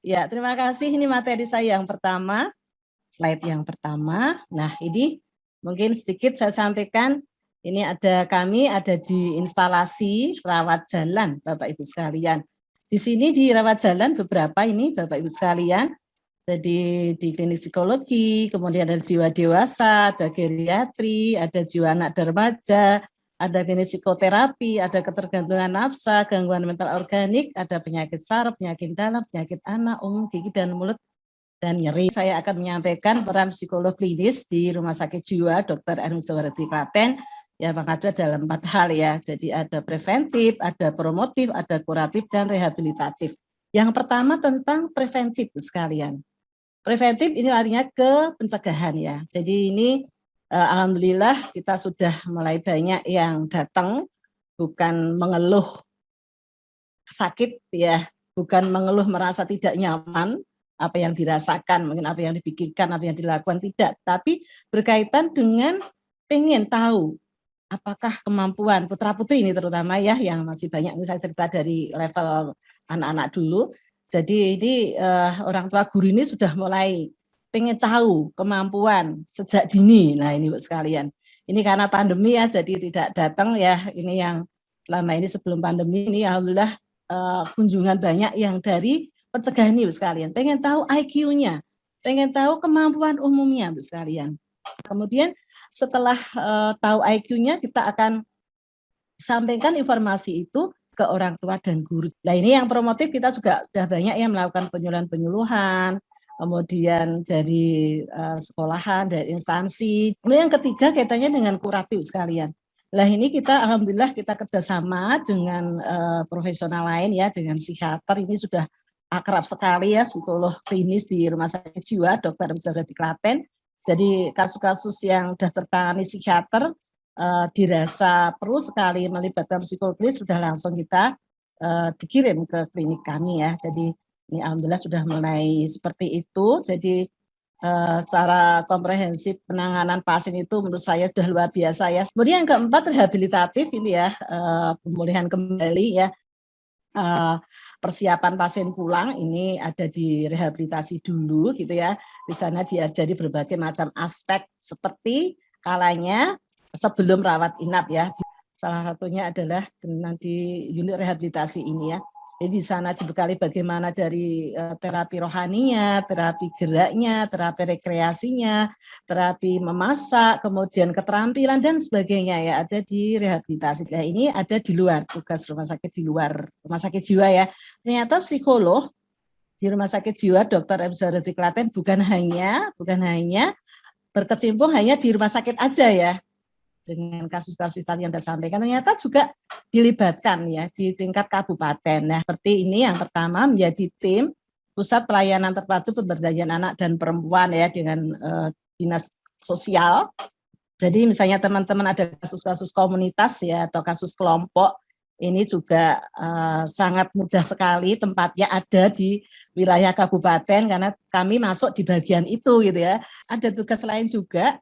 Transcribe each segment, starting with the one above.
Ya, terima kasih. Ini materi saya yang pertama, slide yang pertama. Nah, ini mungkin sedikit saya sampaikan, ini kami ada di instalasi rawat jalan, Bapak Ibu sekalian. Di sini di rawat jalan beberapa ini, Bapak Ibu sekalian, jadi di klinik psikologi, kemudian ada jiwa dewasa, ada geriatri, ada jiwa anak dan remaja, ada klinik psikoterapi, ada ketergantungan nafsa, gangguan mental organik, ada penyakit saraf, penyakit dalam, penyakit anak, umum, gigi dan mulut, dan nyeri. Saya akan menyampaikan peran psikolog klinis di Rumah Sakit Jiwa Dr. Erwin Suwardi Klaten yang mengacu dalam 4 hal ya. Jadi ada preventif, ada promotif, ada kuratif, dan rehabilitatif. Yang pertama tentang preventif sekalian. Preventif ini larinya ke pencegahan ya. Jadi ini alhamdulillah kita sudah mulai banyak yang datang, bukan mengeluh sakit ya, bukan mengeluh merasa tidak nyaman, apa yang dirasakan, mungkin apa yang dipikirkan, apa yang dilakukan, tidak. Tapi berkaitan dengan pengen tahu apakah kemampuan putra-putri ini terutama ya, yang masih banyak, ini saya cerita dari level anak-anak dulu. Jadi ini orang tua guru ini sudah mulai pengen tahu kemampuan sejak dini. Nah ini Bu sekalian, ini karena pandemi ya, jadi tidak datang ya. Ini yang selama ini sebelum pandemi ini alhamdulillah kunjungan banyak yang dari pencegahan ini Bu sekalian. Pengen tahu IQ-nya, pengen tahu kemampuan umumnya Bu sekalian. Kemudian setelah tahu IQ-nya, kita akan sampaikan informasi itu ke orang tua dan guru. Nah ini yang promotif, kita juga sudah banyak yang melakukan penyuluhan-penyuluhan, kemudian dari sekolahan, dari instansi. Kemudian yang ketiga kaitannya dengan kuratif sekalian. Nah ini kita alhamdulillah kita kerjasama dengan profesional lain ya, dengan psikiater. Ini sudah akrab sekali ya, psikolog klinis di Rumah Sakit Jiwa Dr. Suwardi Klaten. Jadi kasus-kasus yang sudah tertangani psikiater dirasa perlu sekali melibatkan psikolog klinis, sudah langsung kita dikirim ke klinik kami ya. Jadi ini alhamdulillah sudah mulai seperti itu. Jadi secara komprehensif penanganan pasien itu menurut saya sudah luar biasa ya. Kemudian yang keempat rehabilitatif ini ya, pemulihan kembali ya. Persiapan pasien pulang ini ada di rehabilitasi dulu gitu ya. Di sana diajari berbagai macam aspek seperti kalanya sebelum rawat inap ya. Salah satunya adalah nanti unit rehabilitasi ini ya. Jadi di sana dibekali bagaimana dari terapi rohaninya, terapi geraknya, terapi rekreasinya, terapi memasak, kemudian keterampilan dan sebagainya ya, ada di rehabilitasi. Nah ini ada di luar, tugas rumah sakit di luar rumah sakit jiwa ya. Ternyata psikolog di Rumah Sakit Jiwa Dr. Erwin Suwardi Klaten bukan hanya berkecimpung hanya di rumah sakit aja ya, dengan kasus-kasus tadi yang saya sampaikan, ternyata juga dilibatkan ya di tingkat kabupaten. Nah, seperti ini yang pertama menjadi tim Pusat Pelayanan Terpadu Pemberdayaan Anak dan Perempuan ya, dengan dinas sosial. Jadi misalnya teman-teman ada kasus-kasus komunitas ya atau kasus kelompok, ini juga sangat mudah sekali, tempatnya ada di wilayah kabupaten karena kami masuk di bagian itu gitu ya. Ada tugas lain juga.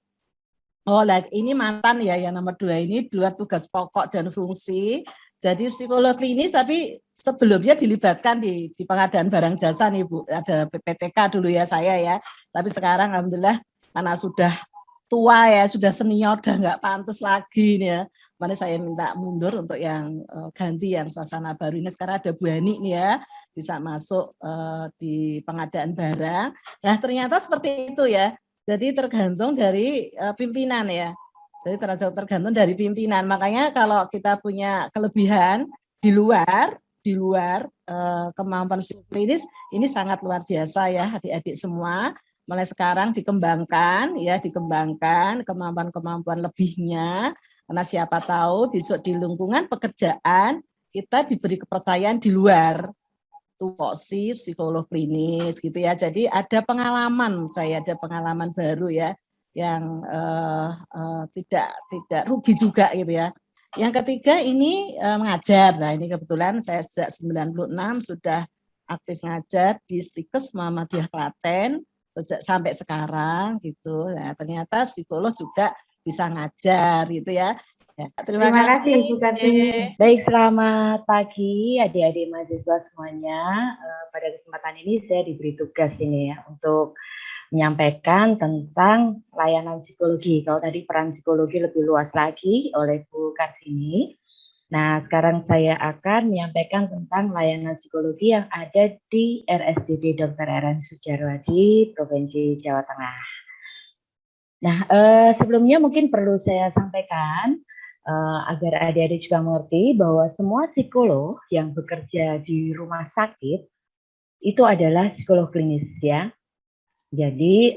Oh, ini mantan ya, yang nomor 2 ini dua tugas pokok dan fungsi. Jadi psikolog klinis, tapi sebelumnya dilibatkan di pengadaan barang jasa nih Bu. Ada PPTK dulu ya saya ya. Tapi sekarang alhamdulillah karena sudah tua ya, sudah senior, udah nggak pantas lagi nih ya. Mana saya minta mundur untuk yang ganti yang suasana baru ini. Sekarang ada Bu Hani nih ya, bisa masuk di pengadaan barang. Nah ternyata seperti itu ya. Jadi tergantung dari pimpinan ya. Jadi tergantung dari pimpinan. Makanya kalau kita punya kelebihan di luar kemampuan psikologi ini sangat luar biasa ya adik-adik semua. Mulai sekarang dikembangkan kemampuan-kemampuan lebihnya, karena siapa tahu besok di lingkungan pekerjaan kita diberi kepercayaan di luar tupoksi psikolog klinis gitu ya. Jadi ada pengalaman baru ya yang tidak rugi juga gitu ya. Yang ketiga ini mengajar. Nah ini kebetulan saya sejak 96 sudah aktif ngajar di Stikes Muhammadiyah Klaten sampai sekarang gitu. Nah ternyata psikolog juga bisa ngajar gitu ya. Terima Terima kasih, kasih. Bu Kartini. Baik, selamat pagi adik-adik mahasiswa semuanya. Pada kesempatan ini saya diberi tugas ini ya untuk menyampaikan tentang layanan psikologi. Kalau tadi peran psikologi lebih luas lagi oleh Bu Karsini. Nah, sekarang saya akan menyampaikan tentang layanan psikologi yang ada di RSCD Dr. RN Sujarwadi, Provinsi Jawa Tengah. Nah, sebelumnya mungkin perlu saya sampaikan agar adik-adik juga mengerti bahwa semua psikolog yang bekerja di rumah sakit itu adalah psikolog klinis ya. Jadi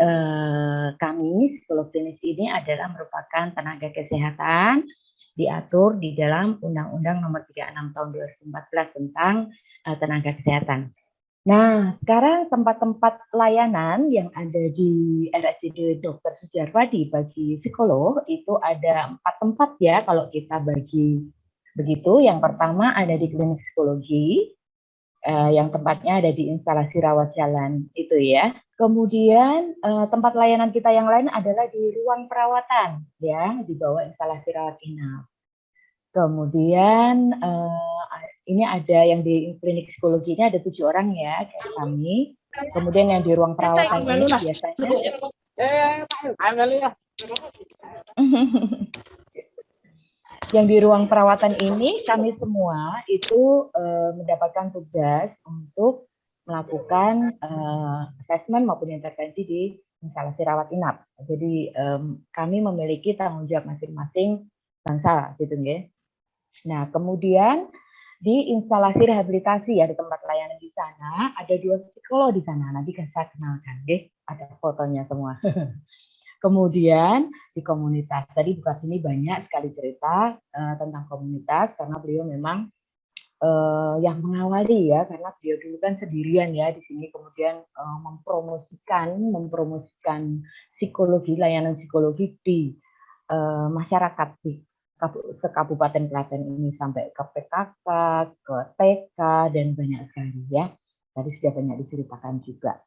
kami psikolog klinis ini adalah merupakan tenaga kesehatan diatur di dalam Undang-Undang Nomor 36 Tahun 2014 tentang tenaga kesehatan. Nah, sekarang tempat-tempat layanan yang ada di RSCD Dr. Sujarwadi bagi psikolog itu ada 4 tempat ya kalau kita bagi begitu. Yang pertama ada di klinik psikologi, yang tempatnya ada di instalasi rawat jalan itu ya. Kemudian tempat layanan kita yang lain adalah di ruang perawatan ya, di bawah instalasi rawat inap. Kemudian ini ada yang di klinik psikologi ini ada 7 orang ya kayak kami. Kemudian yang di ruang perawatan ini biasanya yang di ruang perawatan ini kami semua itu mendapatkan tugas untuk melakukan asesmen maupun intervensi di instalasi rawat inap. Jadi kami memiliki tanggung jawab masing-masing bangsa gitu ya. Nah, kemudian di instalasi rehabilitasi ya di tempat layanan di sana ada 2 psikolog di sana. Nanti saya kenalkan deh, ada fotonya semua. Kemudian di komunitas, tadi Bu Kartini banyak sekali cerita tentang komunitas karena beliau memang yang mengawali ya, karena beliau dulu kan sendirian ya di sini, kemudian mempromosikan psikologi, layanan psikologi di masyarakat di Kabupaten Klaten ini sampai ke PKK, ke TK dan banyak sekali ya. Tadi sudah banyak diceritakan juga.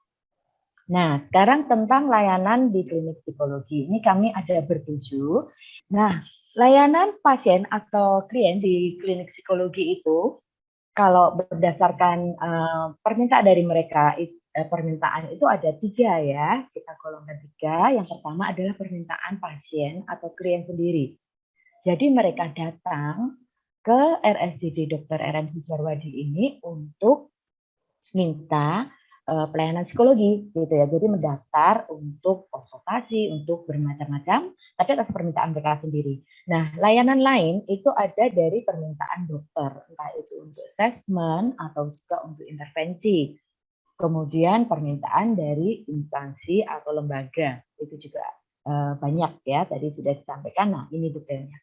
Nah, sekarang tentang layanan di klinik psikologi. Ini kami ada bertujuh. Nah, layanan pasien atau klien di klinik psikologi itu, kalau berdasarkan permintaan dari mereka, permintaan itu ada 3 ya. Kita golongkan 3. Yang pertama adalah permintaan pasien atau klien sendiri. Jadi mereka datang ke RSCD Dr. RN Sujarwadi ini untuk minta pelayanan psikologi gitu ya. Jadi mendaftar untuk konsultasi, untuk bermacam-macam, tapi atas permintaan mereka sendiri. Nah, layanan lain itu ada dari permintaan dokter, entah itu untuk assessment atau juga untuk intervensi. Kemudian permintaan dari instansi atau lembaga, itu juga banyak ya, tadi sudah disampaikan. Nah, ini detailnya.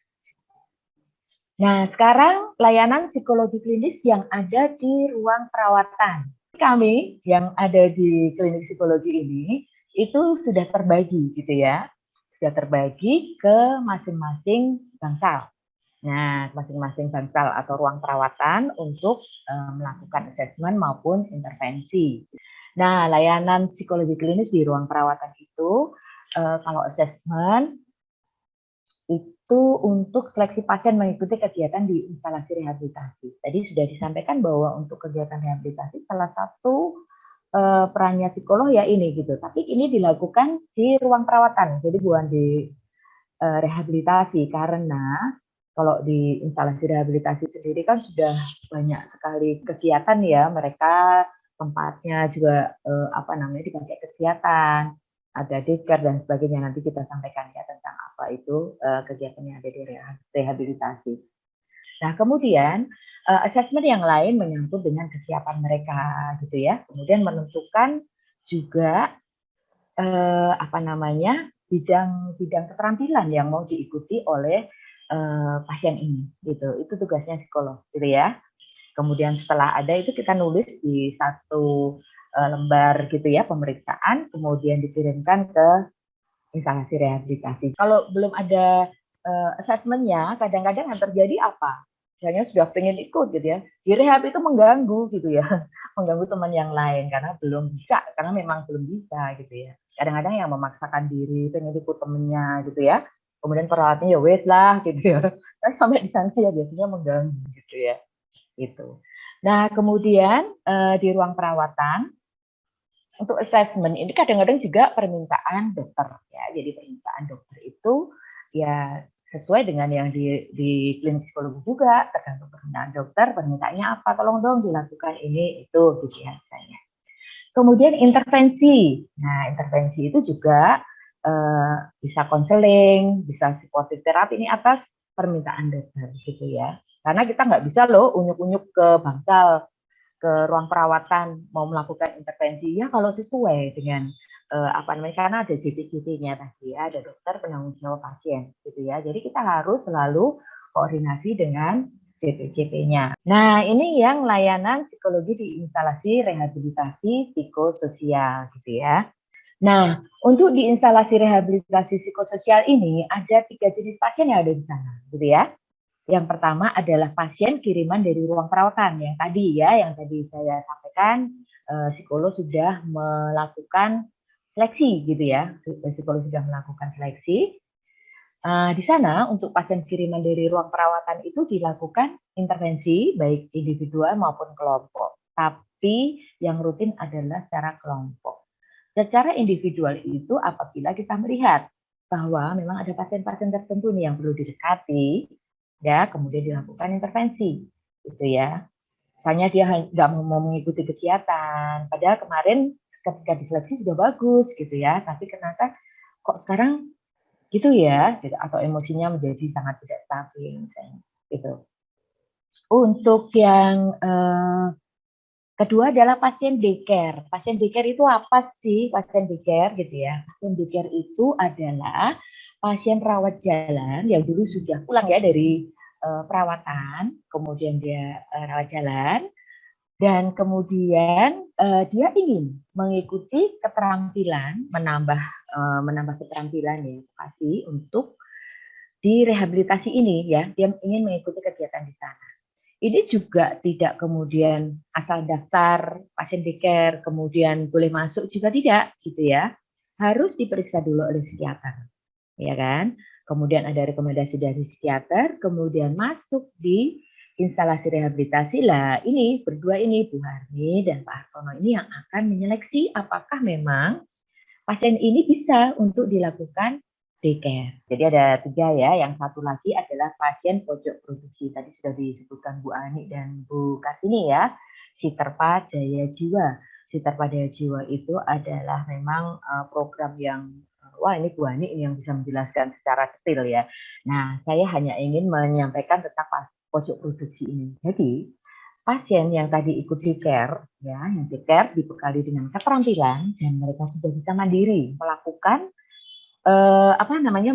Nah, sekarang layanan psikologi klinis yang ada di ruang perawatan. Kami yang ada di klinik psikologi ini itu sudah terbagi gitu ya, sudah terbagi ke masing-masing bangsal. Nah, masing-masing bangsal atau ruang perawatan untuk melakukan asesmen maupun intervensi. Nah, layanan psikologi klinis di ruang perawatan itu kalau asesmen itu untuk seleksi pasien mengikuti kegiatan di instalasi rehabilitasi. Tadi sudah disampaikan bahwa untuk kegiatan rehabilitasi salah satu perannya psikolog ya ini gitu. Tapi ini dilakukan di ruang perawatan, jadi bukan di rehabilitasi karena kalau di instalasi rehabilitasi sendiri kan sudah banyak sekali kegiatan ya, mereka tempatnya juga dipakai kegiatan, ada daycare dan sebagainya. Nanti kita sampaikan ya tentang apa itu kegiatan yang ada di rehabilitasi. Nah, kemudian asesmen yang lain menyangkut dengan kesiapan mereka gitu ya. Kemudian menentukan juga bidang keterampilan yang mau diikuti oleh pasien ini gitu. Itu tugasnya psikolog gitu ya. Kemudian setelah ada itu kita nulis di satu lembar gitu ya pemeriksaan, kemudian dikirimkan ke instalasi rehabilitasi. Kalau belum ada asesmennya, kadang-kadang yang terjadi apa? Misalnya sudah pengen ikut gitu ya, di rehab itu mengganggu gitu ya, mengganggu teman yang lain karena belum bisa, karena memang belum bisa gitu ya. Kadang-kadang yang memaksakan diri pengen ikut temennya gitu ya, kemudian perawatnya ya wes lah gitu ya. Kan sampai di sana ya biasanya mengganggu gitu ya. Gitu. Nah, kemudian di ruang perawatan untuk assessment ini kadang-kadang juga permintaan dokter ya. Jadi permintaan dokter itu ya sesuai dengan yang di klinik psikologi juga, tergantung permintaan dokter, permintaannya apa, tolong dong dilakukan ini itu gitu ya misalnya. Kemudian intervensi. Nah, intervensi itu juga bisa konseling, bisa supportive terapi ini atas permintaan dokter gitu ya. Karena kita nggak bisa loh unyuk-unyuk ke bangsal, ke ruang perawatan mau melakukan intervensi ya kalau sesuai dengan apa namanya, karena ada JP-JP-nya tadi ya, ada dokter penanggung jawab pasien gitu ya. Jadi kita harus selalu koordinasi dengan JP-JP-nya. Nah, ini yang layanan psikologi di instalasi rehabilitasi psikososial gitu ya. Nah, untuk di instalasi rehabilitasi psikososial ini ada 3 jenis pasien yang ada di sana gitu ya. Yang pertama adalah pasien kiriman dari ruang perawatan yang tadi ya, yang tadi saya sampaikan, psikolog sudah melakukan seleksi gitu ya, psikolog sudah melakukan seleksi. Di sana untuk pasien kiriman dari ruang perawatan itu dilakukan intervensi baik individual maupun kelompok, tapi yang rutin adalah secara kelompok. Secara individual itu apabila kita melihat bahwa memang ada pasien-pasien tertentu nih yang perlu didekati, ya kemudian dilakukan intervensi, gitu ya. Misalnya dia nggak mau mengikuti kegiatan, padahal kemarin ketika diseleksi sudah bagus, gitu ya. Tapi ternyata kok sekarang gitu ya, gitu, atau emosinya menjadi sangat tidak stabil, misalnya, gitu. Untuk yang kedua adalah pasien daycare. Pasien daycare itu apa sih pasien daycare gitu ya? Pasien daycare itu adalah pasien rawat jalan yang dulu sudah pulang ya dari perawatan, kemudian dia rawat jalan, dan kemudian dia ingin mengikuti keterampilan, menambah keterampilan ya, edukasi untuk di rehabilitasi ini ya, dia ingin mengikuti kegiatan di sana. Ini juga tidak kemudian asal daftar pasien daycare kemudian boleh masuk juga tidak gitu ya. Harus diperiksa dulu oleh psikiater, ya kan? Kemudian ada rekomendasi dari psikiater, kemudian masuk di instalasi rehabilitasi lah. Ini berdua ini Bu Harni dan Pak Hartono ini yang akan menyeleksi apakah memang pasien ini bisa untuk dilakukan daycare. Jadi ada 3 ya, yang satu lagi adalah pasien pojok produksi. Tadi sudah disebutkan Bu Ani dan Bu Kartini ya, Siterpa Daya Jiwa. Siterpa Daya Jiwa itu adalah memang program yang, wah ini Bu Ani ini yang bisa menjelaskan secara detail ya. Nah, saya hanya ingin menyampaikan tentang pojok produksi ini. Jadi, pasien yang tadi ikut daycare, ya, yang daycare dibekali dengan keterampilan dan mereka sudah bisa mandiri melakukan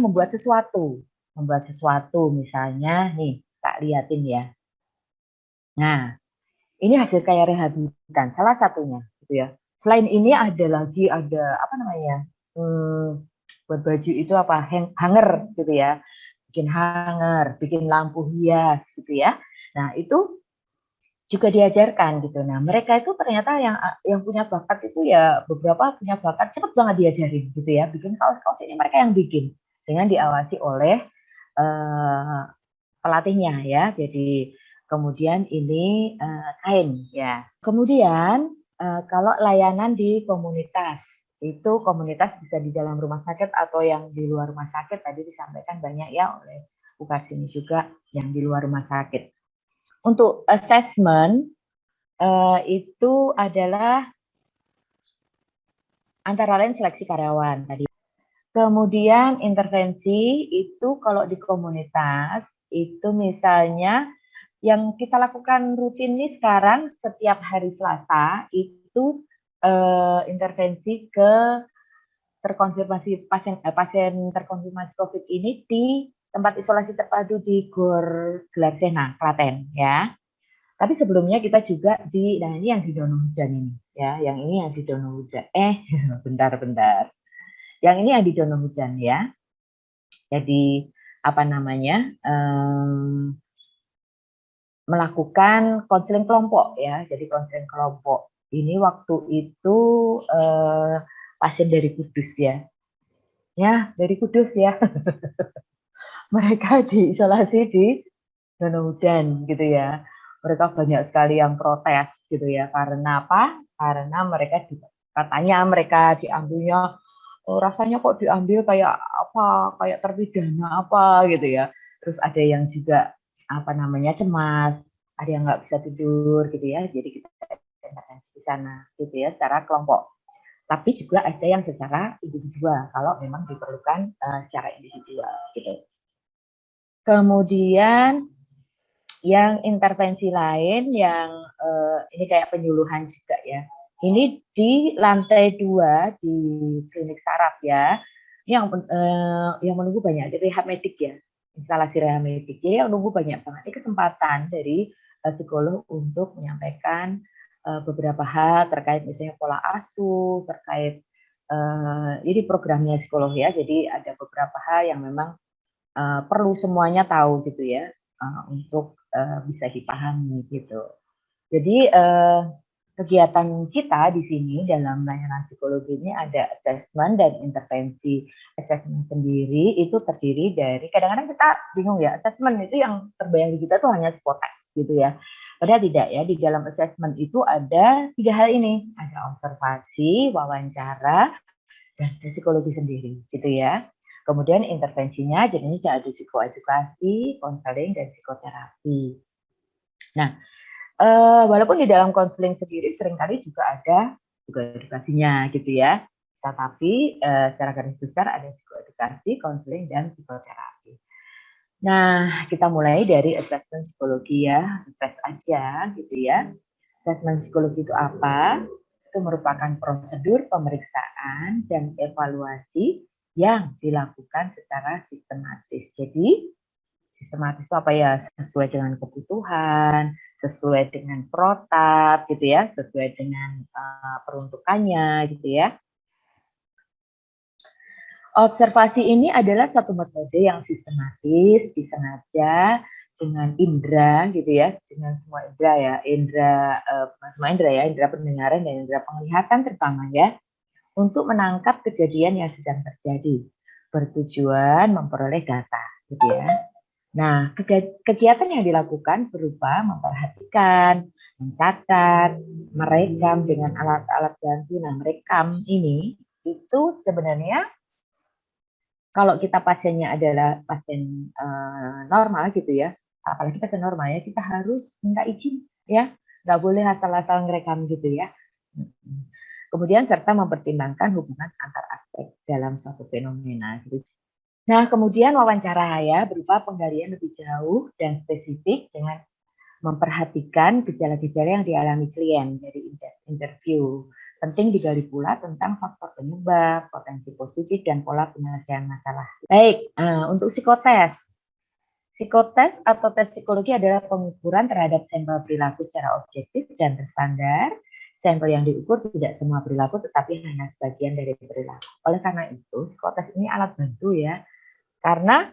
membuat sesuatu misalnya nih, tak liatin ya. Nah, ini hasil karya rehabilitan salah satunya, gitu ya. Selain ini ada apa namanya, buat baju itu apa hanger gitu ya, bikin hanger, bikin lampu hias gitu ya. Nah itu juga diajarkan gitu. Nah, mereka itu ternyata yang punya bakat itu ya beberapa punya bakat cepat banget diajarin gitu ya. Bikin kaos-kaos ini mereka yang bikin dengan diawasi oleh pelatihnya ya. Jadi kemudian ini kain ya. Kemudian kalau layanan di komunitas itu komunitas bisa di dalam rumah sakit atau yang di luar rumah sakit tadi disampaikan banyak ya oleh Bu Karsini juga yang di luar rumah sakit. Untuk assessment itu adalah antara lain seleksi karyawan tadi. Kemudian intervensi itu kalau di komunitas itu misalnya yang kita lakukan rutin nih sekarang setiap hari Selasa itu intervensi ke terkonfirmasi pasien terkonfirmasi COVID ini di tempat isolasi terpadu di Gor Gelarsena, Klaten ya. Tapi sebelumnya kita juga nah ini yang di Dono Hujan ini ya, yang ini yang di Dono Hujan. Bentar. Yang ini yang di Dono Hujan ya. Jadi apa namanya melakukan konseling kelompok ya. Jadi konseling kelompok ini waktu itu pasien dari Kudus ya. Ya dari Kudus ya. mereka diisolasi di zona hujan gitu ya. Mereka banyak sekali yang protes gitu ya. Karena apa? Karena katanya mereka diambilnya, rasanya kok diambil kayak apa? Kayak terpidana apa gitu ya. Terus ada yang juga apa namanya cemas, ada yang nggak bisa tidur gitu ya. Jadi kita di sana gitu ya secara kelompok. Tapi juga ada yang secara individual kalau memang diperlukan secara individual gitu. Kemudian yang intervensi lain yang ini kayak penyuluhan juga ya. Ini di lantai 2 di klinik saraf ya. Yang menunggu banyak di rehab medik ya. Instalasi rehab medik. Jadi yang menunggu banyak banget. Ini kesempatan dari psikolog untuk menyampaikan beberapa hal terkait misalnya pola asuh, terkait ini programnya psikolog ya. Jadi ada beberapa hal yang memang perlu semuanya tahu gitu ya untuk bisa dipahami gitu. Jadi kegiatan kita di sini dalam layanan psikologi ini ada assessment dan intervensi. Assessment sendiri itu terdiri dari, kadang-kadang kita bingung ya, assessment itu yang terbayang di kita tuh hanya psikotes gitu ya. Padahal tidak ya, di dalam assessment itu ada 3 hal ini, ada observasi, wawancara, dan psikologi sendiri gitu ya. Kemudian intervensinya jenisnya ada psikoedukasi, konseling, dan psikoterapi. Nah, walaupun di dalam konseling sendiri seringkali juga ada psikoedukasinya gitu ya. Tetapi secara garis besar ada psikoedukasi, konseling, dan psikoterapi. Nah, kita mulai dari assessment psikologi ya, tes aja gitu ya. Assessment psikologi itu apa? Itu merupakan prosedur pemeriksaan dan evaluasi yang dilakukan secara sistematis. Jadi, sistematis itu apa ya? Sesuai dengan kebutuhan, sesuai dengan protap gitu ya, sesuai dengan peruntukannya gitu ya. Observasi ini adalah satu metode yang sistematis, disengaja dengan indera gitu ya, dengan semua indera ya, bukan semua indera ya, indera pendengaran dan indera penglihatan terutama ya, untuk menangkap kejadian yang sedang terjadi, bertujuan memperoleh data gitu ya. Nah, kegiatan yang dilakukan berupa memperhatikan, mencatat, merekam dengan alat-alat bantu. Nah, merekam ini itu sebenarnya kalau kita pasiennya adalah pasien normal gitu ya, apalagi pasien normal ya, kita harus minta izin ya, nggak boleh asal-asal ngerekam gitu ya. Kemudian serta mempertimbangkan hubungan antar aspek dalam suatu fenomena. Gitu. Nah, kemudian wawancara ya berupa penggalian lebih jauh dan spesifik dengan memperhatikan gejala-gejala yang dialami klien dari interview. Penting digali pula tentang faktor penyebab, potensi positif, dan pola penyelesaian masalah. Baik, untuk psikotes. Psikotes atau tes psikologi adalah pengukuran terhadap sampel perilaku secara objektif dan terstandar. Sampel yang diukur tidak semua perilaku, tetapi hanya sebagian dari perilaku. Oleh karena itu, psikotes ini alat bantu ya, karena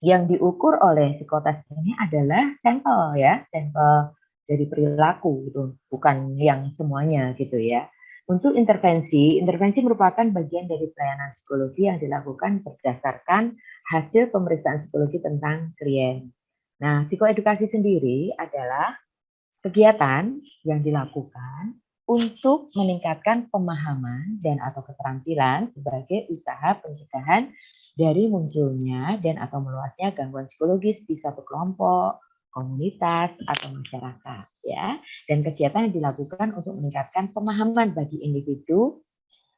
yang diukur oleh psikotes ini adalah sampel ya, sampel dari perilaku gitu, bukan yang semuanya gitu ya. Untuk intervensi merupakan bagian dari pelayanan psikologi yang dilakukan berdasarkan hasil pemeriksaan psikologi tentang klien. Nah, psikoedukasi sendiri adalah kegiatan yang dilakukan untuk meningkatkan pemahaman dan atau keterampilan sebagai usaha pencegahan dari munculnya dan atau meluasnya gangguan psikologis di suatu kelompok, komunitas, atau masyarakat ya. Dan kegiatan yang dilakukan untuk meningkatkan pemahaman bagi individu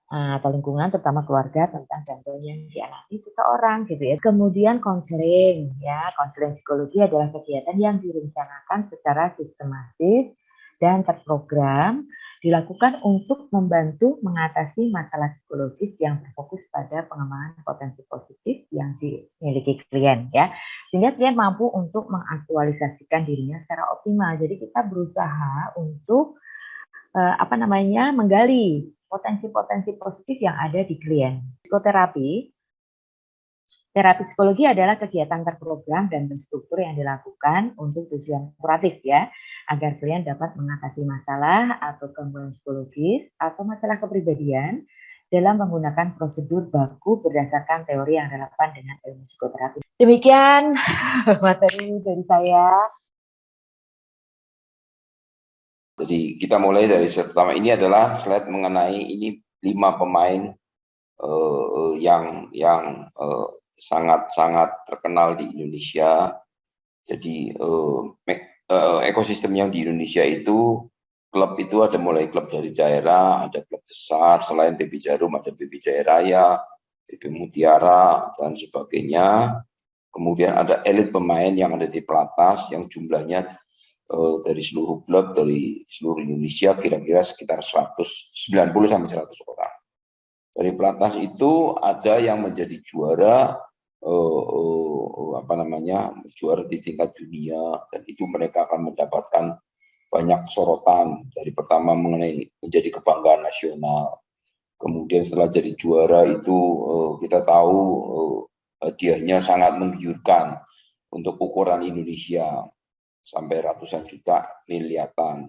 atau lingkungan terutama keluarga tentang gangguan yang dialami seseorang gitu ya. Kemudian konseling ya, konseling psikologi adalah kegiatan yang direncanakan secara sistematis dan terprogram dilakukan untuk membantu mengatasi masalah psikologis yang berfokus pada pengembangan potensi positif yang dimiliki klien ya. Sehingga klien mampu untuk mengaktualisasikan dirinya secara optimal. Jadi kita berusaha untuk menggali potensi-potensi positif yang ada di klien. Psikoterapi, terapi psikologi adalah kegiatan terprogram dan berstruktur yang dilakukan untuk tujuan kuratif ya, agar klien dapat mengatasi masalah atau gangguan psikologis atau masalah kepribadian dalam menggunakan prosedur baku berdasarkan teori yang relevan dengan ilmu psikoterapi. Demikian materi dari saya. Jadi kita mulai dari pertama, ini adalah slide mengenai ini 5 pemain yang sangat terkenal di Indonesia. Jadi ekosistem yang di Indonesia itu, klub itu ada mulai klub dari daerah, ada klub besar, selain PB Jarum ada PB Jaya Raya, PB Mutiara, dan sebagainya. Kemudian ada elit pemain yang ada di pelatnas, yang jumlahnya dari seluruh klub, dari seluruh Indonesia, kira-kira sekitar 90 sampai 100 orang. Dari pelatnas itu ada yang menjadi juara, juara di tingkat dunia, dan itu mereka akan mendapatkan banyak sorotan. Dari pertama mengenai menjadi kebanggaan nasional, kemudian setelah jadi juara itu kita tahu hadiahnya sangat menggiurkan untuk ukuran Indonesia, sampai ratusan juta miliatan.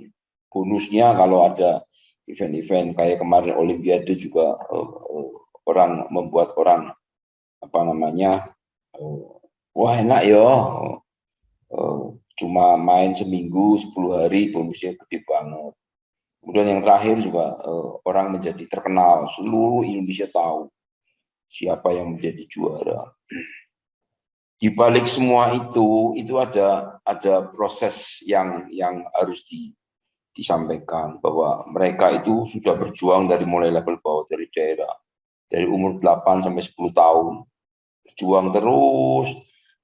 Bonusnya kalau ada event-event kayak kemarin Olimpiade juga orang membuat orang wah enak ya, cuma main seminggu 10 hari bonusnya gede banget. Kemudian yang terakhir juga orang menjadi terkenal, seluruh Indonesia tahu siapa yang menjadi juara. Di balik semua itu ada proses yang harus disampaikan, bahwa mereka itu sudah berjuang dari mulai level bawah, dari daerah, dari umur 8 sampai 10 tahun. Berjuang terus,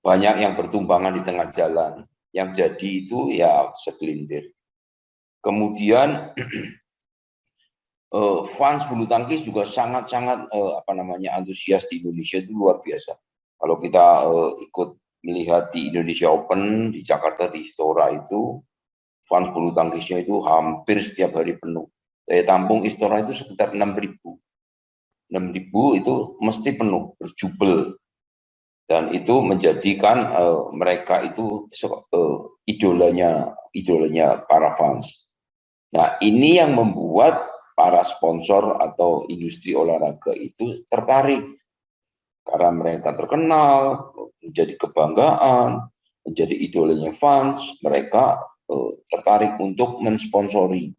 banyak yang bertumbangan di tengah jalan. Yang jadi itu ya segelintir. Kemudian fans bulu tangkis juga sangat-sangat antusias di Indonesia, itu luar biasa. Kalau kita ikut melihat di Indonesia Open di Jakarta di Istora itu, fans bulu tangkisnya itu hampir setiap hari penuh. Daya tampung Istora itu sekitar 6.000. 6.000 itu mesti penuh, berjubel. Dan itu menjadikan mereka itu idolanya para fans. Nah, ini yang membuat para sponsor atau industri olahraga itu tertarik. Karena mereka terkenal, menjadi kebanggaan, menjadi idolanya fans, mereka tertarik untuk mensponsori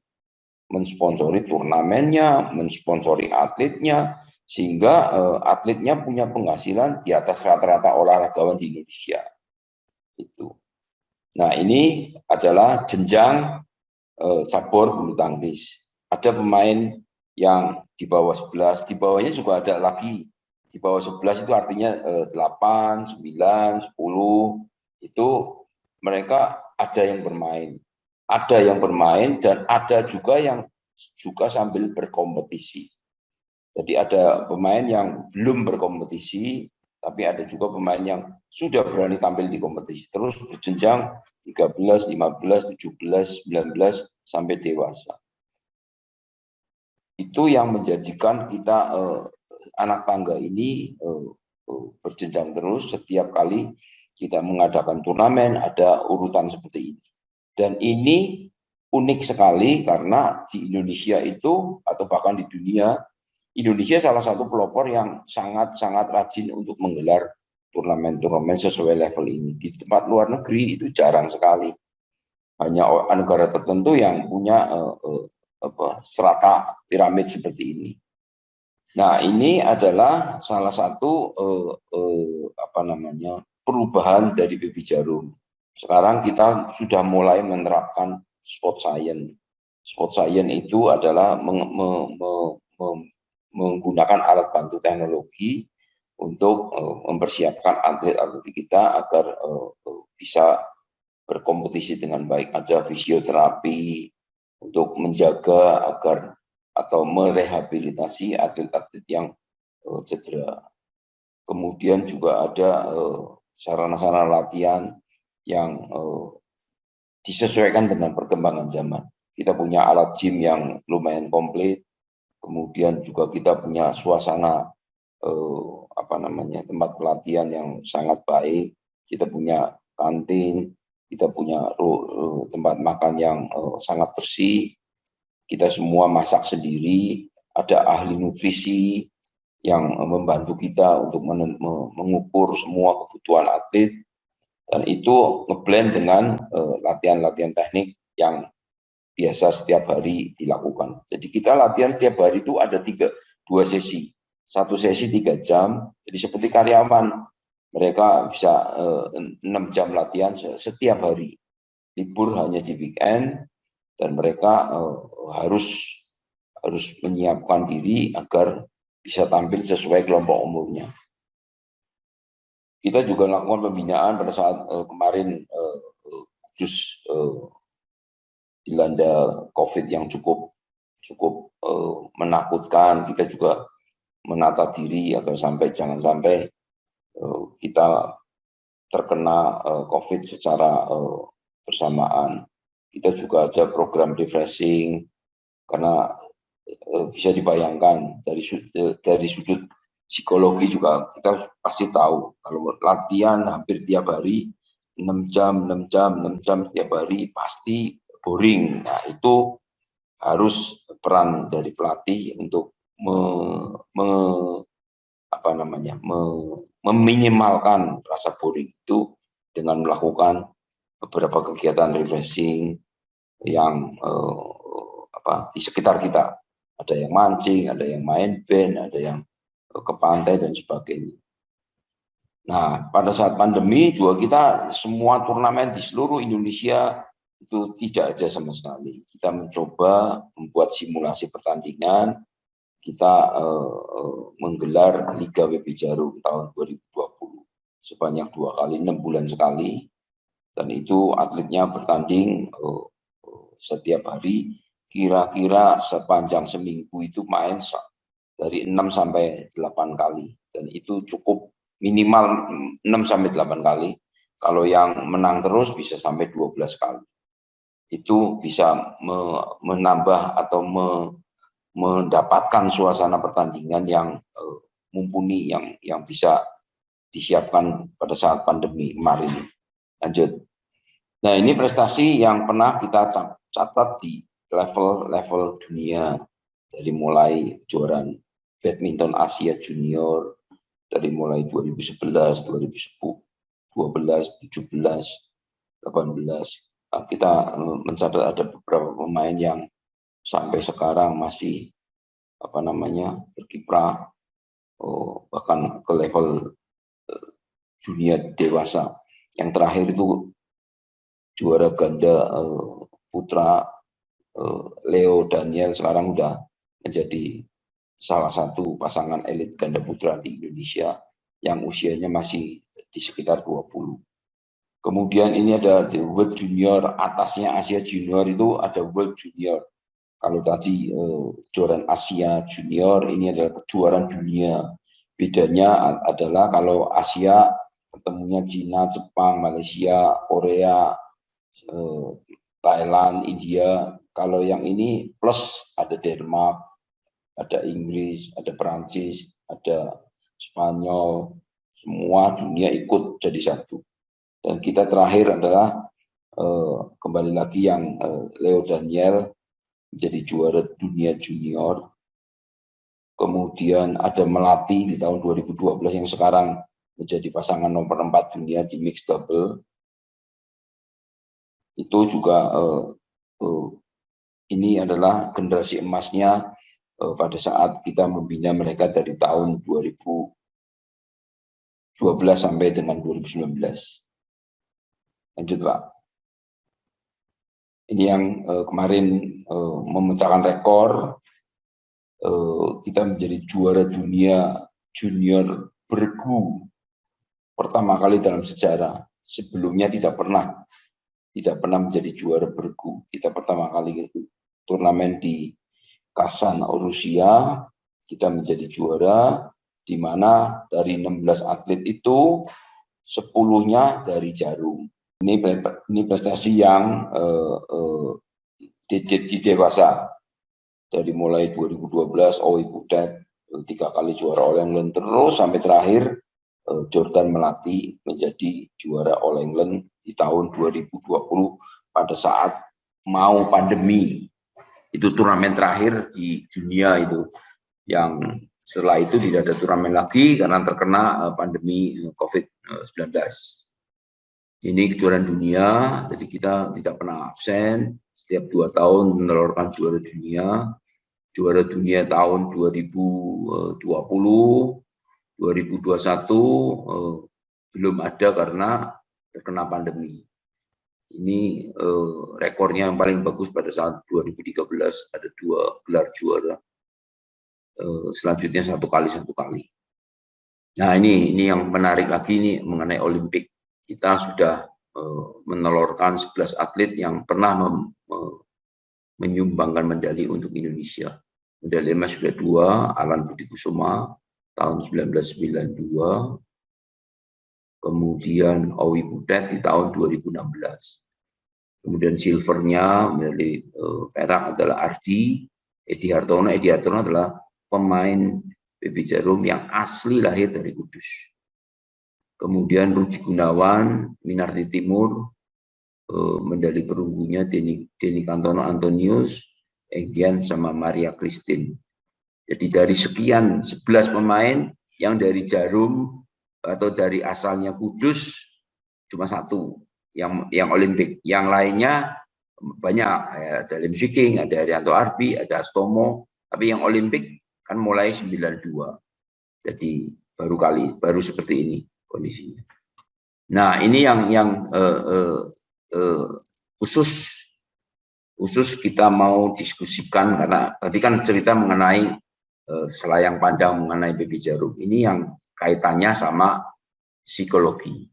turnamennya, mensponsori atletnya, sehingga atletnya punya penghasilan di atas rata-rata olahragawan di Indonesia. Itu. Nah, ini adalah jenjang cabur bulu tangkis. Ada pemain yang di bawah 11, di bawahnya juga ada lagi. Di bawah 11 itu artinya 8, 9, 10, itu mereka ada yang bermain. Ada yang bermain dan ada juga yang juga sambil berkompetisi. Jadi ada pemain yang belum berkompetisi, tapi ada juga pemain yang sudah berani tampil di kompetisi. Terus berjenjang 13, 15, 17, 19, sampai dewasa. Itu yang menjadikan kita anak tangga ini berjenjang terus. Setiap kali kita mengadakan turnamen ada urutan seperti ini. Dan ini unik sekali karena di Indonesia itu, atau bahkan di dunia, Indonesia salah satu pelopor yang sangat-sangat rajin untuk menggelar turnamen-turnamen sesuai level ini. Di tempat luar negeri itu jarang sekali. Hanya negara tertentu yang punya strata piramid seperti ini. Nah, ini adalah salah satu perubahan dari PB Jarum. Sekarang kita sudah mulai menerapkan sport science. Sport science itu adalah menggunakan alat bantu teknologi untuk mempersiapkan atlet-atlet kita agar bisa berkompetisi dengan baik. Ada fisioterapi untuk menjaga agar atau merehabilitasi atlet-atlet yang cedera. Kemudian juga ada sarana-sarana latihan yang disesuaikan dengan perkembangan zaman. Kita punya alat gym yang lumayan komplit. Kemudian juga kita punya suasana tempat pelatihan yang sangat baik. Kita punya kantin, kita punya tempat makan yang sangat bersih. Kita semua masak sendiri, ada ahli nutrisi yang membantu kita untuk mengukur semua kebutuhan atlet, dan itu ngeblend dengan latihan-latihan teknik yang biasa setiap hari dilakukan. Jadi kita latihan setiap hari itu ada 2 sesi. 1 sesi 3 jam, jadi seperti karyawan, mereka bisa 6 jam latihan setiap hari. Libur hanya di weekend, dan mereka harus menyiapkan diri agar bisa tampil sesuai kelompok umurnya. Kita juga lakukan pembinaan pada saat kemarin Kudus dilanda COVID yang cukup menakutkan. Kita juga menata diri agar jangan sampai kita terkena COVID secara bersamaan. Kita juga ada program refreshing, karena bisa dibayangkan dari sudut psikologi juga kita pasti tahu kalau latihan hampir tiap hari 6 jam setiap hari pasti boring. Nah, itu harus peran dari pelatih untuk meminimalkan rasa boring itu dengan melakukan beberapa kegiatan refreshing yang di sekitar kita. Ada yang mancing, ada yang main band, ada yang ke pantai dan sebagainya. Nah, pada saat pandemi juga kita semua turnamen di seluruh Indonesia itu tidak ada sama sekali. Kita mencoba membuat simulasi pertandingan. Kita menggelar Liga WP Jarum tahun 2020 sebanyak 2 kali, 6 bulan sekali, dan itu atletnya bertanding setiap hari. Kira-kira sepanjang seminggu itu main dari 6 sampai 8 kali, dan itu cukup minimal 6 sampai 8 kali. Kalau yang menang terus bisa sampai 12 kali. Itu bisa menambah atau mendapatkan suasana pertandingan yang mumpuni, yang bisa disiapkan pada saat pandemi kemarin. Lanjut. Nah, ini prestasi yang pernah kita catat di level dunia, dari mulai kejuaraan badminton Asia Junior, dari mulai 2011, 2010, 12, 17, 18. Kita mencatat ada beberapa pemain yang sampai sekarang masih berkiprah bahkan ke level dunia dewasa. Yang terakhir itu juara ganda putra Leo Daniel, sekarang udah menjadi salah satu pasangan elit ganda putra di Indonesia yang usianya masih di sekitar 20. Kemudian ini ada the World Junior, atasnya Asia Junior itu ada World Junior. Kalau tadi kejuaraan Asia Junior, ini adalah kejuaraan dunia. Bedanya adalah kalau Asia ketemunya Cina, Jepang, Malaysia, Korea, Thailand, India. Kalau yang ini plus ada Denmark, ada Inggris, ada Perancis, ada Spanyol, semua dunia ikut jadi satu. Dan kita terakhir adalah kembali lagi yang Leo Daniel menjadi juara dunia junior. Kemudian ada Melati di tahun 2012 yang sekarang menjadi pasangan nomor 4 dunia di mixed double. Itu juga ini adalah generasi emasnya pada saat kita membina mereka dari tahun 2012 sampai dengan 2019. Lanjut, Pak. Ini yang kemarin memecahkan rekor, kita menjadi juara dunia junior bergu pertama kali dalam sejarah. Sebelumnya tidak pernah menjadi juara bergu. Kita pertama kali turnamen di Kazan, Rusia, kita menjadi juara, di mana dari 16 atlet itu 10-nya dari Jarum. Ini prestasi yang di dewasa. Dari mulai 2012 Owi Butet 3 kali juara All England, terus sampai terakhir Jordan Melati menjadi juara All England di tahun 2020 pada saat mau pandemi. Itu turnamen terakhir di dunia itu yang setelah itu tidak ada turnamen lagi karena terkena pandemi COVID-19. Ini kejuaraan dunia, jadi kita tidak pernah absen. Setiap 2 tahun menelurkan juara dunia. Juara dunia tahun 2020, 2021 belum ada karena terkena pandemi. Ini rekornya yang paling bagus pada saat 2013 ada 2 gelar juara. Selanjutnya 1 kali. Nah ini yang menarik lagi ini mengenai Olimpik. Kita sudah menelurkan 11 atlet yang pernah menyumbangkan medali untuk Indonesia. Medali emas sudah 2, Alan Budi Kusuma tahun 1992, kemudian Owi Butet di tahun 2016. Kemudian silvernya medali perak adalah Ardi Edi Hartono. Edi Hartono adalah pemain PB Jarum yang asli lahir dari Kudus. Kemudian Rudi Gunawan, Minarti Timur, medali perunggunya Denny Kantono Antonius, Enggian sama Maria Christine. Jadi dari sekian 11 pemain yang dari Jarum atau dari asalnya Kudus cuma 1 yang Olimpik. Yang lainnya banyak, ada Lim Swiking, ada Arianto Arbi, ada Astomo, tapi yang Olimpik kan mulai 92. Jadi baru seperti ini kondisinya. Nah, ini yang khusus kita mau diskusikan karena tadi kan cerita mengenai selayang pandang mengenai PB Jarum. Ini yang kaitannya sama psikologi.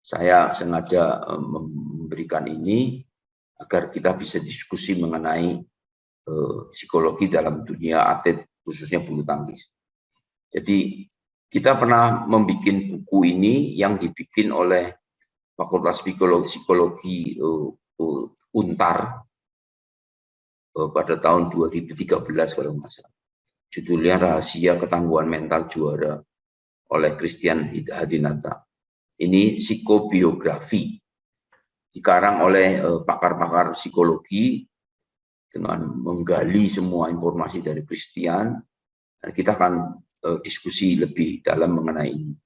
Saya sengaja memberikan ini agar kita bisa diskusi mengenai psikologi dalam dunia atlet khususnya bulu tangkis. Jadi kita pernah membuat buku ini yang dibikin oleh Fakultas Psikologi Untar pada tahun 2013 kalau nggak salah. Judulnya Rahasia Ketangguhan Mental Juara oleh Christian Hadinata. Ini psikobiografi dikarang oleh pakar-pakar psikologi dengan menggali semua informasi dari Christian. Dan kita akan diskusi lebih dalam mengenai ini.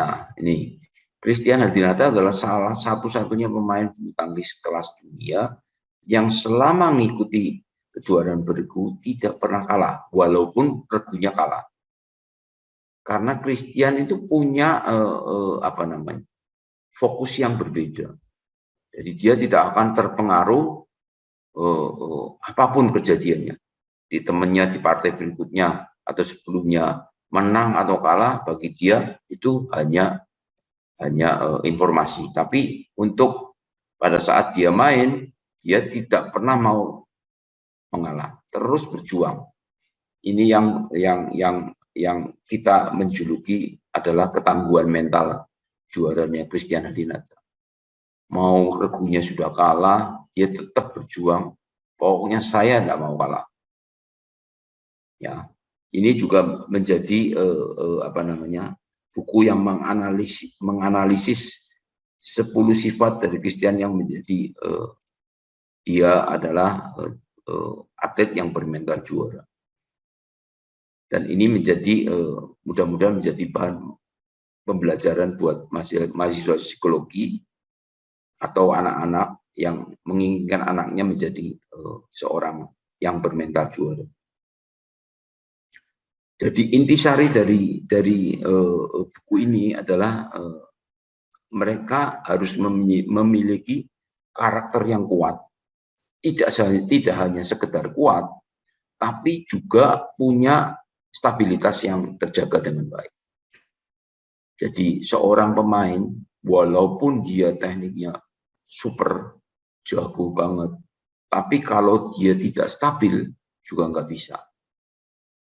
Nah, ini Christian Hadinata adalah salah satu-satunya pemain bulu tangkis kelas dunia yang selama mengikuti kejuaraan bergu tidak pernah kalah, walaupun regunya kalah. Karena Christian itu punya fokus yang berbeda. Jadi dia tidak akan terpengaruh apapun kejadiannya. Di temannya di partai berikutnya atau sebelumnya menang atau kalah, bagi dia itu hanya informasi. Tapi untuk pada saat dia main, dia tidak pernah mau mengalah, terus berjuang. Ini yang kita menjuluki adalah ketangguhan mental juaranya Christian Hadinata. Mau regunya sudah kalah, dia tetap berjuang. Pokoknya saya tidak mau kalah. Ya, ini juga menjadi buku yang menganalisis 10 sifat dari Christian yang menjadi dia adalah atlet yang bermental juara. Dan ini menjadi mudah-mudahan menjadi bahan pembelajaran buat mahasiswa psikologi atau anak-anak yang menginginkan anaknya menjadi seorang yang bermental juara. Jadi intisari dari buku ini adalah mereka harus memiliki karakter yang kuat. Tidak hanya sekedar kuat, tapi juga punya stabilitas yang terjaga dengan baik. Jadi seorang pemain, walaupun dia tekniknya super jago banget, tapi kalau dia tidak stabil juga nggak bisa.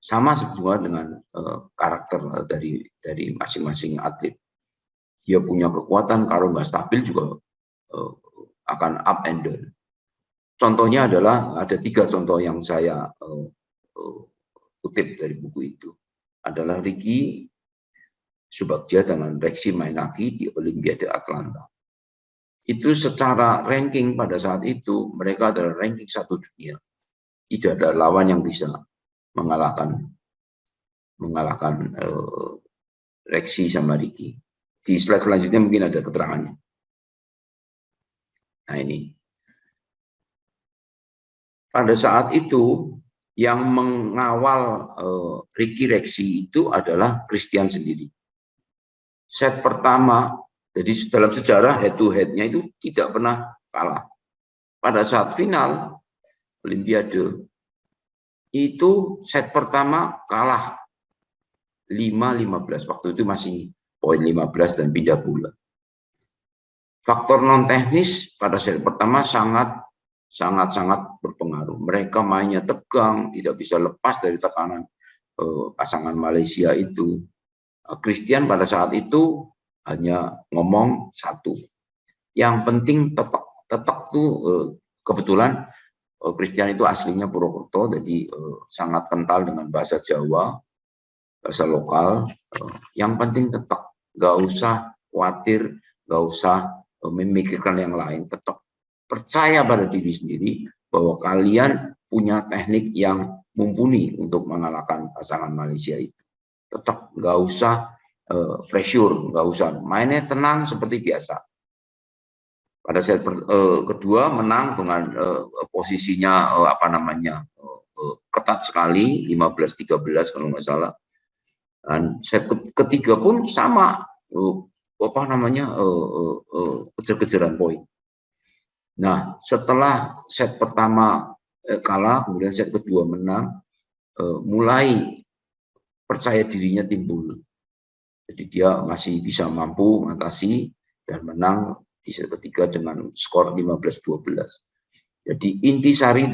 Sama juga dengan karakter dari masing-masing atlet. Dia punya kekuatan, kalau nggak stabil juga akan up and down. Contohnya adalah ada 3 contoh yang saya kutip dari buku itu. Adalah Ricky Subagja dengan Rexy Mainaki di Olimpiade Atlanta. Itu secara ranking pada saat itu mereka adalah ranking 1 dunia. Tidak ada lawan yang bisa mengalahkan Rexy sama Ricky. Di slide selanjutnya mungkin ada keterangannya. Nah ini. Pada saat itu yang mengawal Ricky Rexy itu adalah Christian sendiri. Set pertama, jadi dalam sejarah head to head-nya itu tidak pernah kalah. Pada saat final Olimpiade itu set pertama kalah 5-15. Waktu itu masih poin 15 dan pindah bola. Faktor non teknis pada set pertama sangat berpengaruh. Mereka mainnya tegang, tidak bisa lepas dari tekanan pasangan Malaysia itu. Christian pada saat itu hanya ngomong satu. Yang penting tetek tuh kebetulan Christian itu aslinya Purwokerto, jadi sangat kental dengan bahasa Jawa, bahasa lokal. Yang penting tetek, nggak usah khawatir, nggak usah memikirkan yang lain, tetek. Percaya pada diri sendiri bahwa kalian punya teknik yang mumpuni untuk mengalahkan pasangan Malaysia itu. Tetap nggak usah pressure, nggak usah mainnya tenang seperti biasa. Pada set kedua menang dengan posisinya ketat sekali 15-13 kalau nggak salah. Dan set ketiga pun sama kejar-kejaran poin. Nah, setelah set pertama kalah, kemudian set kedua menang, mulai percaya dirinya timbul. Jadi dia masih bisa mampu mengatasi dan menang di set ketiga dengan skor 15-12. Jadi intisari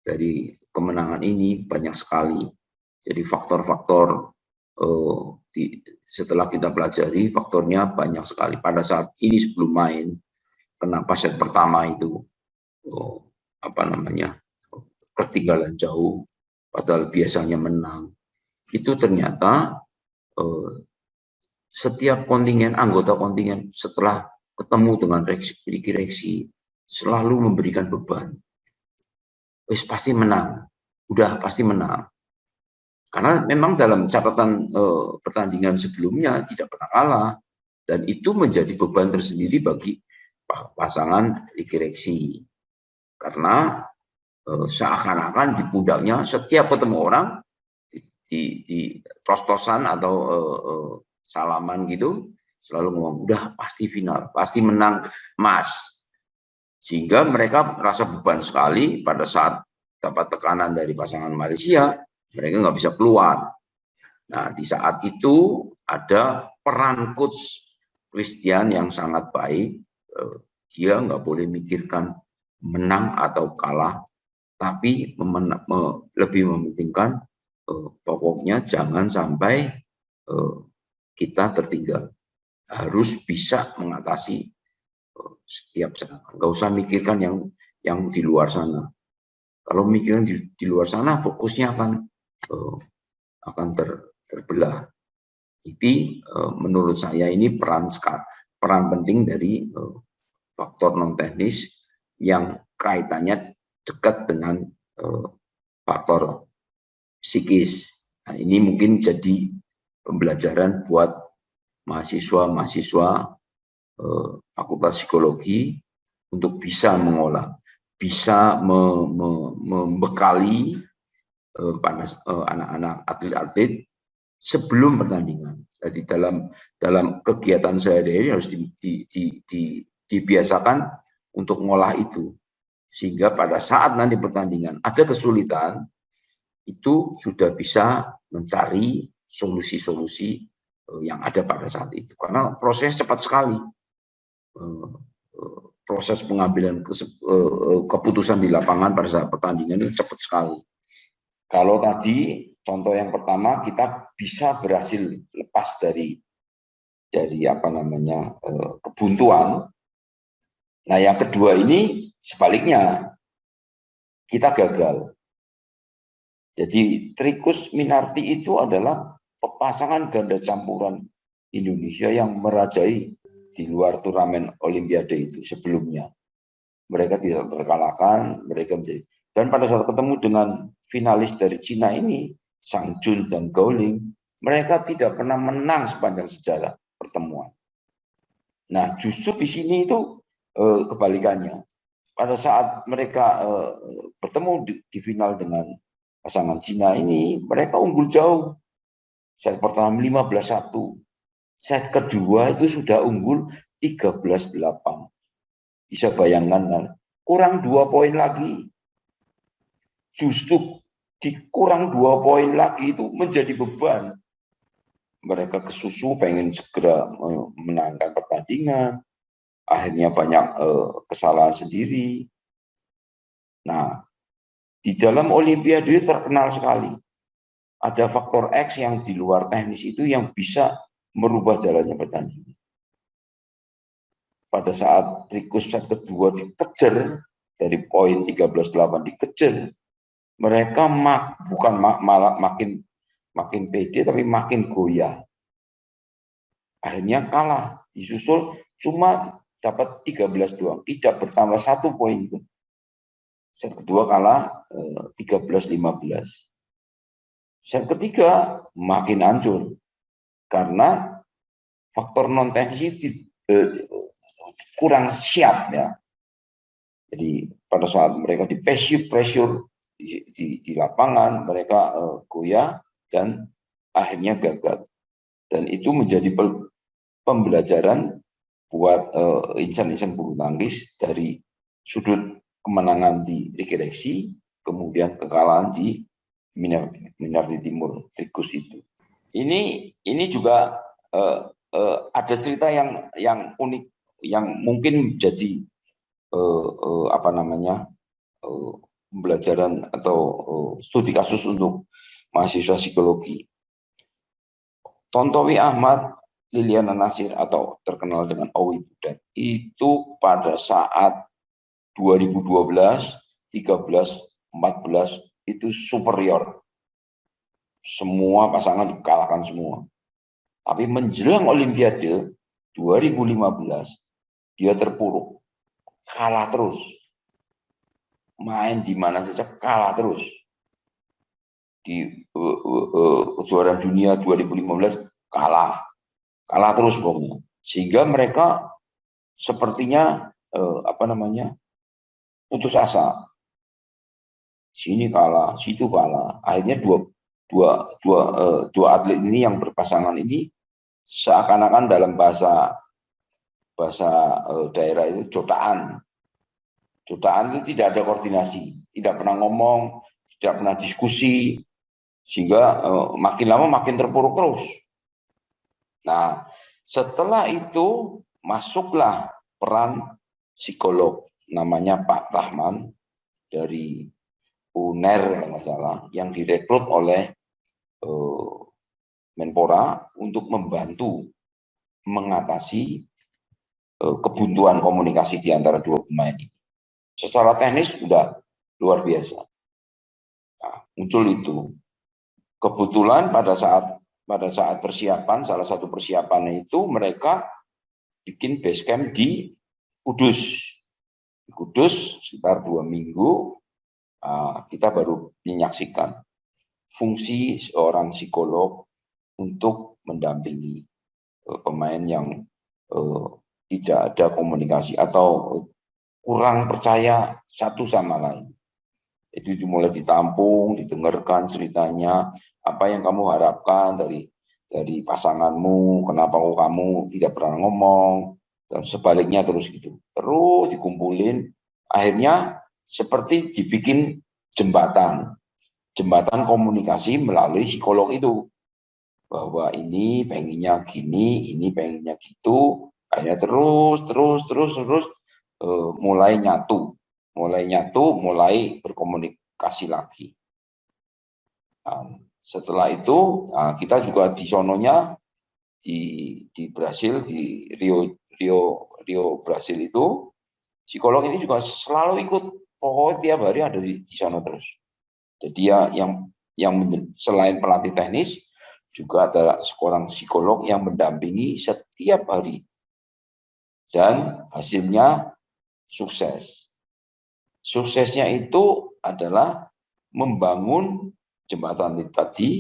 dari kemenangan ini banyak sekali. Jadi faktor-faktor setelah kita pelajari faktornya banyak sekali. Pada saat ini sebelum main, kenapa set pertama itu ketinggalan jauh, padahal biasanya menang. Itu ternyata setiap anggota kontingen setelah ketemu dengan Ricky Rexy selalu memberikan beban. Pasti menang, udah pasti menang. Karena memang dalam catatan pertandingan sebelumnya tidak pernah kalah, dan itu menjadi beban tersendiri bagi pasangan Ricky Rexy. Karena seakan-akan di pundaknya setiap ketemu orang di tos-tosan atau salaman gitu selalu ngomong udah pasti final, pasti menang Mas. Sehingga mereka merasa beban sekali pada saat dapat tekanan dari pasangan Malaysia. Mereka nggak bisa keluar. Nah, di saat itu ada peran coach Christian yang sangat baik. Dia nggak boleh mikirkan menang atau kalah, tapi lebih mementingkan pokoknya jangan sampai kita tertinggal. Harus bisa mengatasi setiap serangan. Nggak usah mikirkan yang di luar sana. Kalau mikirin di luar sana, fokusnya akan terbelah. Jadi menurut saya ini peran penting dari faktor non teknis yang kaitannya dekat dengan faktor psikis. Nah, ini mungkin jadi pembelajaran buat mahasiswa Fakultas Psikologi untuk bisa mengolah, bisa membekali pada anak-anak atlet-atlet sebelum pertandingan. Jadi dalam kegiatan sehari-hari harus dibiasakan untuk mengolah itu, sehingga pada saat nanti pertandingan ada kesulitan itu sudah bisa mencari solusi-solusi yang ada pada saat itu. Karena proses cepat sekali. Proses pengambilan keputusan di lapangan pada saat pertandingan ini cepat sekali. Kalau tadi contoh yang pertama kita bisa berhasil lepas dari kebuntuan. Nah, yang kedua ini sebaliknya kita gagal. Jadi Trikus Minarti itu adalah pasangan ganda campuran Indonesia yang merajai di luar turnamen Olimpiade itu sebelumnya. Mereka tidak terkalahkan, mereka menjadi Dan pada saat ketemu dengan finalis dari Cina ini, Zhang Jun dan Gao Ling, mereka tidak pernah menang sepanjang sejarah pertemuan. Nah, justru di sini itu kebalikannya. Pada saat mereka bertemu di final dengan pasangan Cina ini, mereka unggul jauh. Set pertama 15-1. Set kedua itu sudah unggul 13-8. Bisa bayangkan kan? Kurang 2 poin lagi. Justru dikurang 2 poin lagi itu menjadi beban. Mereka kesusu pengen segera menangkan pertandingan. Akhirnya banyak kesalahan sendiri. Nah, di dalam Olimpiade itu terkenal sekali. Ada faktor X yang di luar teknis itu yang bisa merubah jalannya pertandingan. Pada saat Rikus set kedua dikejar, dari poin 13-8 dikejar, mereka bukan malah makin pede, tapi makin goyah. Akhirnya kalah, disusul cuma dapat 13 doang, tidak bertambah 1 poin pun. Set kedua kalah 13-15. Set ketiga makin hancur karena faktor non teknis kurang siap ya. Jadi pada saat mereka di pressure di lapangan, mereka goyah dan akhirnya gagal. Dan itu menjadi pembelajaran buat insan-insan bulu tangkis dari sudut kemenangan di Riki, kemudian kekalahan di Minardi Timur, Rikus itu. Ini juga ada cerita yang unik, yang mungkin menjadi pembelajaran atau studi kasus untuk mahasiswa psikologi. Tontowi Ahmad, Liliana Nasir atau terkenal dengan Owi Butet itu pada saat 2012, 13, 14 itu superior. Semua pasangan dikalahkan semua. Tapi menjelang Olimpiade 2015 dia terpuruk. Kalah terus. Main di mana saja kalah terus. Di kejuaraan dunia 2015 kalah terus pokoknya. Sehingga mereka sepertinya putus asa. Sini kalah, situ kalah. Akhirnya dua atlet ini yang berpasangan ini seakan-akan dalam bahasa daerah itu jotaan. Jotaan itu tidak ada koordinasi, tidak pernah ngomong, tidak pernah diskusi, sehingga makin lama makin terpuruk terus. Nah, setelah itu masuklah peran psikolog, namanya Pak Rahman dari UNER kalau nggak salah, yang direkrut oleh Menpora untuk membantu mengatasi kebuntuan komunikasi di antara dua pemain ini. Secara teknis sudah luar biasa. Nah, muncul itu. Kebetulan pada saat persiapan, salah satu persiapannya itu mereka bikin base camp di Kudus. Di Kudus sekitar 2 minggu, kita baru menyaksikan fungsi seorang psikolog untuk mendampingi pemain yang tidak ada komunikasi atau kurang percaya satu sama lain. Itu dimulai ditampung, didengarkan ceritanya, apa yang kamu harapkan dari pasanganmu, kenapa kamu tidak pernah ngomong, dan sebaliknya terus gitu. Terus dikumpulin, akhirnya seperti dibikin jembatan komunikasi melalui psikolog itu. Bahwa ini pengennya gini, ini pengennya gitu, akhirnya terus mulai nyatu, mulai berkomunikasi lagi. Nah, setelah itu kita juga di sononya di Brasil, di Rio Brasil itu psikolog ini juga selalu ikut, pokoknya tiap hari ada di sana terus. Jadi ya yang selain pelatih teknis juga ada seorang psikolog yang mendampingi setiap hari dan hasilnya sukses. suksesnya itu adalah membangun jembatan itu tadi,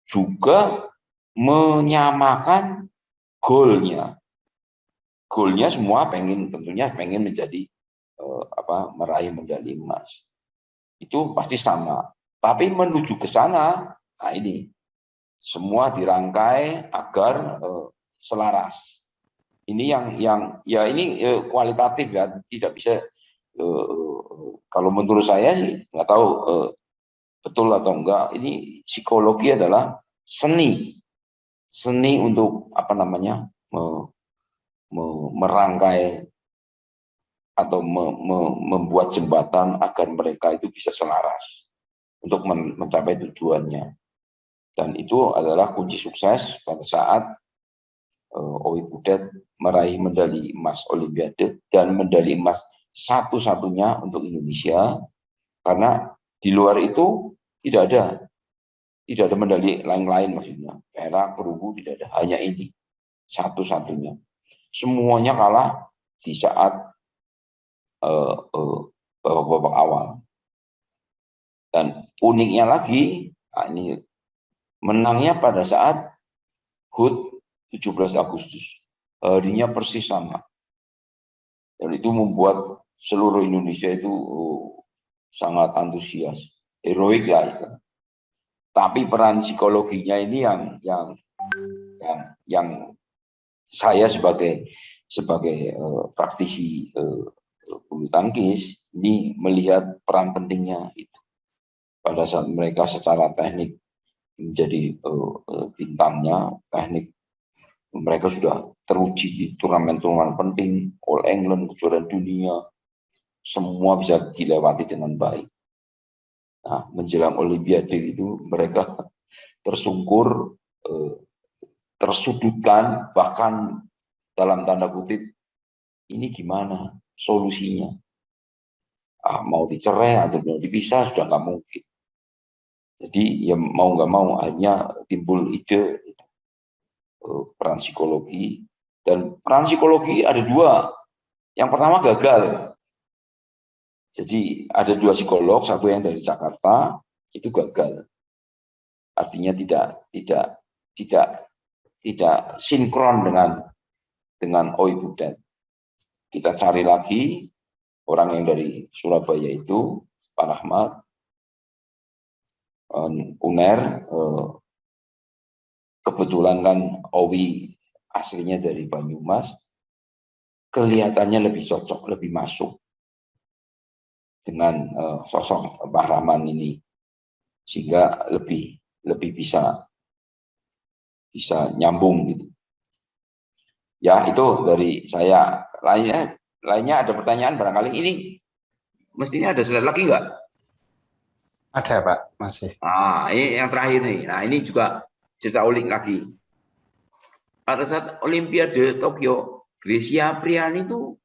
juga menyamakan goalnya. Goalnya semua tentunya pengen menjadi meraih medali emas. Itu pasti sama. Tapi menuju ke sana, nah ini semua dirangkai agar selaras. Ini yang ini kualitatif ya, tidak bisa kalau menurut saya sih nggak tahu betul atau enggak. Ini psikologi adalah seni untuk merangkai atau membuat jembatan agar mereka itu bisa selaras untuk mencapai tujuannya. Dan itu adalah kunci sukses pada saat Owi Butet meraih medali emas Olimpiade, dan medali emas satu-satunya untuk Indonesia, karena di luar itu tidak ada medali lain-lain, maksudnya perak, perunggu tidak ada, hanya ini satu-satunya. Semuanya kalah di saat babak-babak awal. Dan uniknya lagi, nah ini menangnya pada saat HUT 17 Agustus. Harinya persis sama. Dan itu membuat seluruh Indonesia itu sangat antusias, heroik lah istilah. Tapi peran psikologinya ini yang saya sebagai praktisi bulu tangkis ini melihat peran pentingnya itu. Pada saat mereka secara teknik menjadi bintangnya, teknik mereka sudah teruji di turnamen-turnamen penting, All England, kejuaraan dunia, semua bisa dilewati dengan baik. Nah, menjelang Olimpiade itu mereka tersungkur, tersudutkan, bahkan dalam tanda kutip, ini gimana solusinya? Mau dicerai atau mau dipisah sudah nggak mungkin. Jadi ya mau nggak mau akhirnya timbul ide peran psikologi, dan peran psikologi ada dua. Yang pertama gagal. Jadi ada dua psikolog, satu yang dari Jakarta itu gagal. Artinya tidak sinkron dengan Owi Butet. Kita cari lagi orang yang dari Surabaya itu, Pak Rahmat, UNER, kebetulan kan Owi aslinya dari Banyumas, kelihatannya lebih cocok, lebih masuk dengan sosok Pak Rahman ini, sehingga lebih bisa nyambung gitu. Ya, itu dari saya. Lainnya ada pertanyaan barangkali. Ini mestinya ada slide lagi nggak? Ada Pak, masih. Nah, ini yang terakhir nih. Nah, ini juga cerita ulik lagi. Pada saat Olimpiade Tokyo, Grecia Apriani itu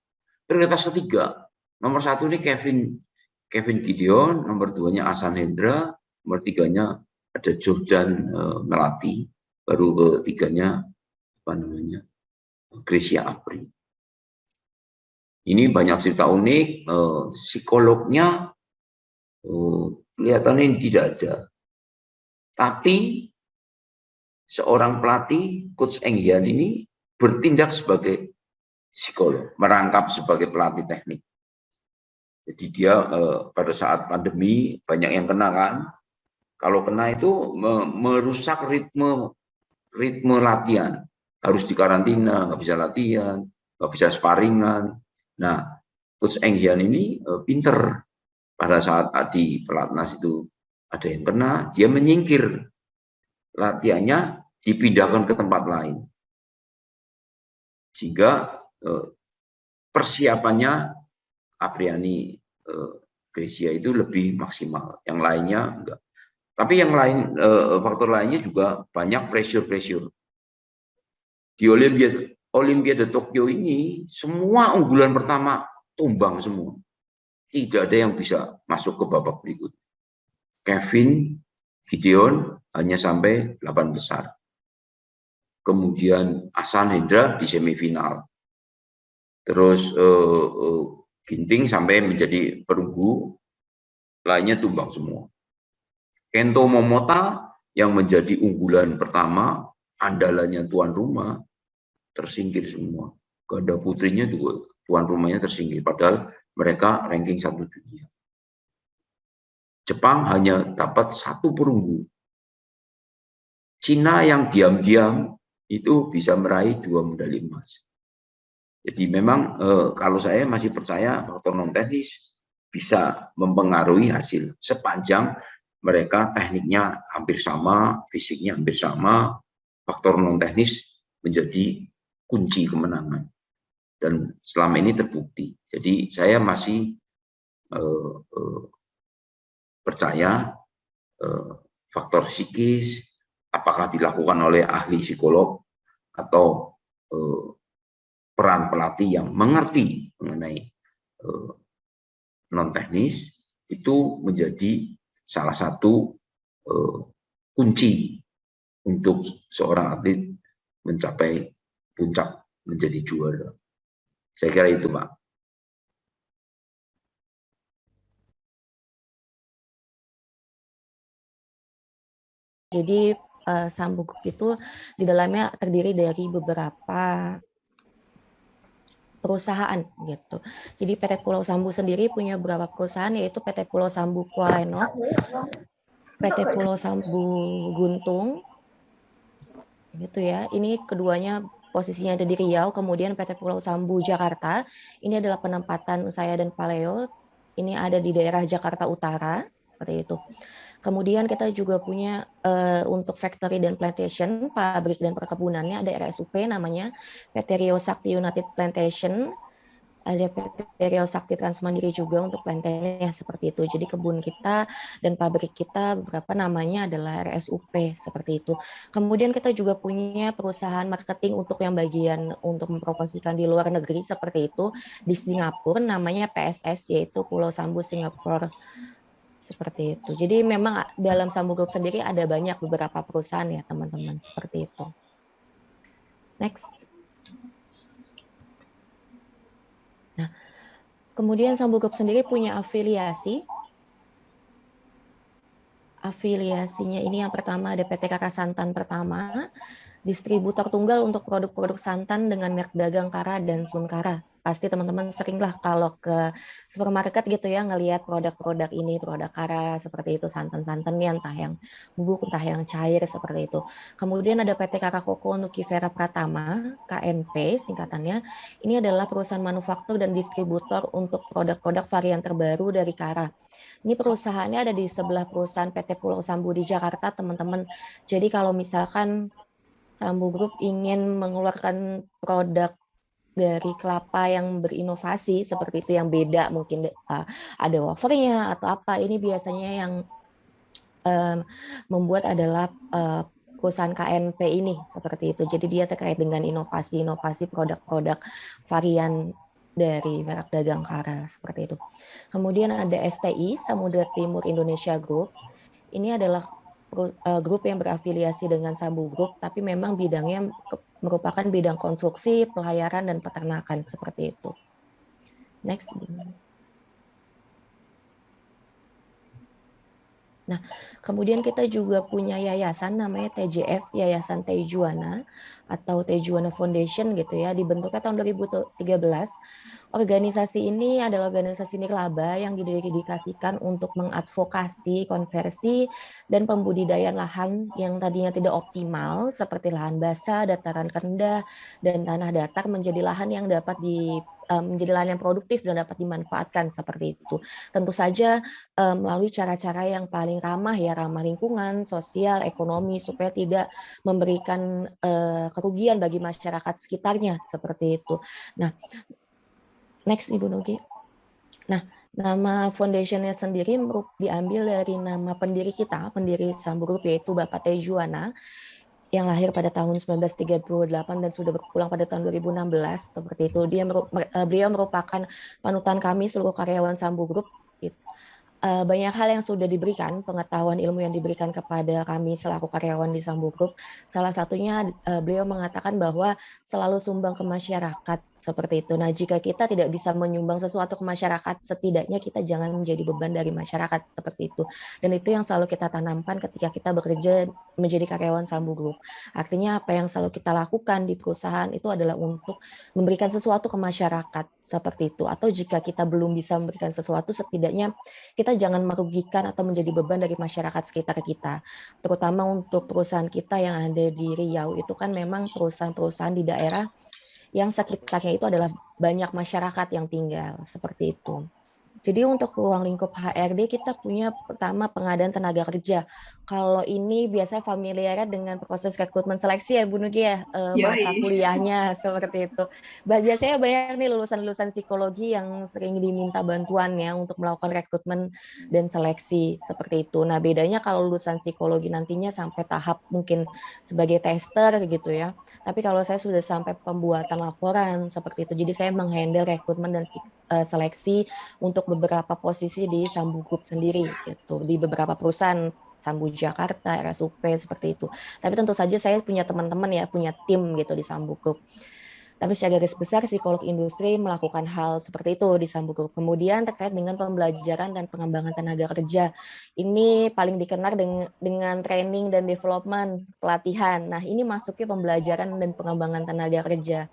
prioritas ketiga. Nomor 1 ini Kevin Gideon, nomor 2-nya Ahsan Hendra, nomor 3-nya ada Jordan Melati, baru ketiganya Grecia Apri. Ini banyak cerita unik, psikolognya kelihatannya tidak ada. Tapi seorang pelatih, Coach Eng Hian ini bertindak sebagai psikolog, merangkap sebagai pelatih teknik. Jadi dia pada saat pandemi banyak yang kena kan. Kalau kena itu merusak ritme latihan. Harus dikarantina, nggak bisa latihan, nggak bisa sparingan. Nah, Coach Eng Hian ini pinter. Pada saat di pelatnas itu ada yang kena, dia menyingkir. Latihannya dipindahkan ke tempat lain. Sehingga persiapannya Apriani Grecia itu lebih maksimal. Yang lainnya enggak. Tapi yang lain, faktor lainnya juga banyak pressure. Di Olimpiade Tokyo ini, semua unggulan pertama tumbang semua. Tidak ada yang bisa masuk ke babak berikut. Kevin Gideon hanya sampai 8 besar. Kemudian Ahsan Hendra di semifinal. Terus ginting sampai menjadi perunggu, lainnya tumbang semua. Kento Momota yang menjadi unggulan pertama, andalannya tuan rumah, tersingkir semua. Ganda putrinya juga tuan rumahnya tersingkir, padahal mereka ranking 1 dunia. Jepang hanya dapat 1 perunggu. Cina yang diam-diam itu bisa meraih 2 medali emas. Jadi memang kalau saya masih percaya faktor non teknis bisa mempengaruhi hasil sepanjang mereka tekniknya hampir sama, fisiknya hampir sama, faktor non teknis menjadi kunci kemenangan. Dan selama ini terbukti. Jadi saya masih percaya faktor psikis, apakah dilakukan oleh ahli psikolog atau peran pelatih yang mengerti mengenai non teknis itu menjadi salah satu kunci untuk seorang atlet mencapai puncak menjadi juara. Saya kira itu, Pak. Jadi Sambu Group itu di dalamnya terdiri dari beberapa perusahaan gitu. Jadi PT Pulau Sambu sendiri punya beberapa perusahaan, yaitu PT Pulau Sambu Kuala Lumpur, PT Pulau Sambu Guntung, gitu ya. Ini keduanya posisinya ada di Riau. Kemudian PT Pulau Sambu Jakarta, ini adalah penempatan saya dan Pak Leo. Ini ada di daerah Jakarta Utara, seperti itu. Kemudian kita juga punya untuk factory dan plantation, pabrik dan perkebunannya ada RSUP namanya PT Rio Sakti United Plantation, ada PT Rio Sakti Transmandiri juga untuk plantation seperti itu. Jadi kebun kita dan pabrik kita beberapa namanya adalah RSUP seperti itu. Kemudian kita juga punya perusahaan marketing untuk yang bagian untuk mempromosikan di luar negeri seperti itu di Singapura namanya PSS, yaitu Pulau Sambu Singapura. Seperti itu. Jadi memang dalam Sambu Group sendiri ada banyak beberapa perusahaan ya teman-teman, seperti itu. Next. Nah, kemudian Sambu Group sendiri punya afiliasi. Afiliasinya ini yang pertama ada PT Kara Santan pertama, distributor tunggal untuk produk-produk santan dengan merek dagang Kara dan Sunkara. Pasti teman-teman seringlah kalau ke supermarket gitu ya ngelihat produk-produk ini, produk Kara seperti itu, santan-santannya entah yang bubuk, entah yang cair seperti itu. Kemudian ada PT Kara Koko Nukifera Pratama, KNP singkatannya. Ini adalah perusahaan manufaktur dan distributor untuk produk-produk varian terbaru dari Kara. Ini perusahaannya ada di sebelah perusahaan PT Pulau Sambu di Jakarta, teman-teman. Jadi kalau misalkan Sambu Group ingin mengeluarkan produk dari kelapa yang berinovasi seperti itu yang beda, mungkin ada wafernya atau apa, ini biasanya yang membuat adalah perusahaan KNP ini seperti itu. Jadi dia terkait dengan inovasi produk-produk varian dari merek dagang Kara seperti itu. Kemudian ada STI Samudra Timur Indonesia Group. Ini adalah grup yang berafiliasi dengan Sambu Group, tapi memang bidangnya merupakan bidang konstruksi, pelayaran, dan peternakan seperti itu. Next. Nah, kemudian kita juga punya yayasan namanya TJF, Yayasan Tejuana atau Tejuana Foundation gitu ya, dibentuknya tahun 2013. Organisasi ini adalah organisasi nirlaba yang didedikasikan untuk mengadvokasi konversi dan pembudidayaan lahan yang tadinya tidak optimal seperti lahan basah, dataran rendah, dan tanah datar menjadi lahan yang dapat menjadi lahan yang produktif dan dapat dimanfaatkan seperti itu. Tentu saja melalui cara-cara yang paling ramah lingkungan, sosial, ekonomi supaya tidak memberikan kerugian bagi masyarakat sekitarnya seperti itu. Nah, next Ibu Nugi. Nah, nama foundationnya sendiri diambil dari nama pendiri kita, pendiri Sambu Group, yaitu Bapak Tejuana, yang lahir pada tahun 1938 dan sudah berpulang pada tahun 2016, seperti itu. Beliau merupakan panutan kami seluruh karyawan Sambu Group. Banyak hal yang sudah diberikan, pengetahuan ilmu yang diberikan kepada kami selaku karyawan di Sambu Group. Salah satunya beliau mengatakan bahwa selalu sumbang ke masyarakat seperti itu. Nah, jika kita tidak bisa menyumbang sesuatu ke masyarakat, setidaknya kita jangan menjadi beban dari masyarakat seperti itu. Dan itu yang selalu kita tanamkan ketika kita bekerja menjadi karyawan Sambu Group. Artinya apa yang selalu kita lakukan di perusahaan itu adalah untuk memberikan sesuatu ke masyarakat seperti itu. Atau jika kita belum bisa memberikan sesuatu, setidaknya kita jangan merugikan atau menjadi beban dari masyarakat sekitar kita. Terutama untuk perusahaan kita yang ada di Riau, itu kan memang perusahaan-perusahaan di daerah yang sekitarnya itu adalah banyak masyarakat yang tinggal, seperti itu. Jadi untuk ruang lingkup HRD kita punya pertama pengadaan tenaga kerja. Kalau ini biasanya familiar dengan proses rekrutmen seleksi ya Bu Nugi ya, mata kuliahnya seperti itu. Biasanya banyak nih lulusan-lulusan psikologi yang sering diminta bantuannya untuk melakukan rekrutmen dan seleksi seperti itu. Nah bedanya kalau lulusan psikologi nantinya sampai tahap mungkin sebagai tester gitu ya. Tapi kalau saya sudah sampai pembuatan laporan seperti itu. Jadi saya menghandle rekrutmen dan seleksi untuk beberapa posisi di Sambu Group sendiri gitu, di beberapa perusahaan Sambu Jakarta, RSUP seperti itu. Tapi tentu saja saya punya teman-teman ya, punya tim gitu di Sambu Group. Tapi secara garis besar psikolog industri melakukan hal seperti itu di Sambu Group. Kemudian terkait dengan pembelajaran dan pengembangan tenaga kerja. Ini paling dikenal dengan training dan development, pelatihan. Nah, ini masuknya pembelajaran dan pengembangan tenaga kerja.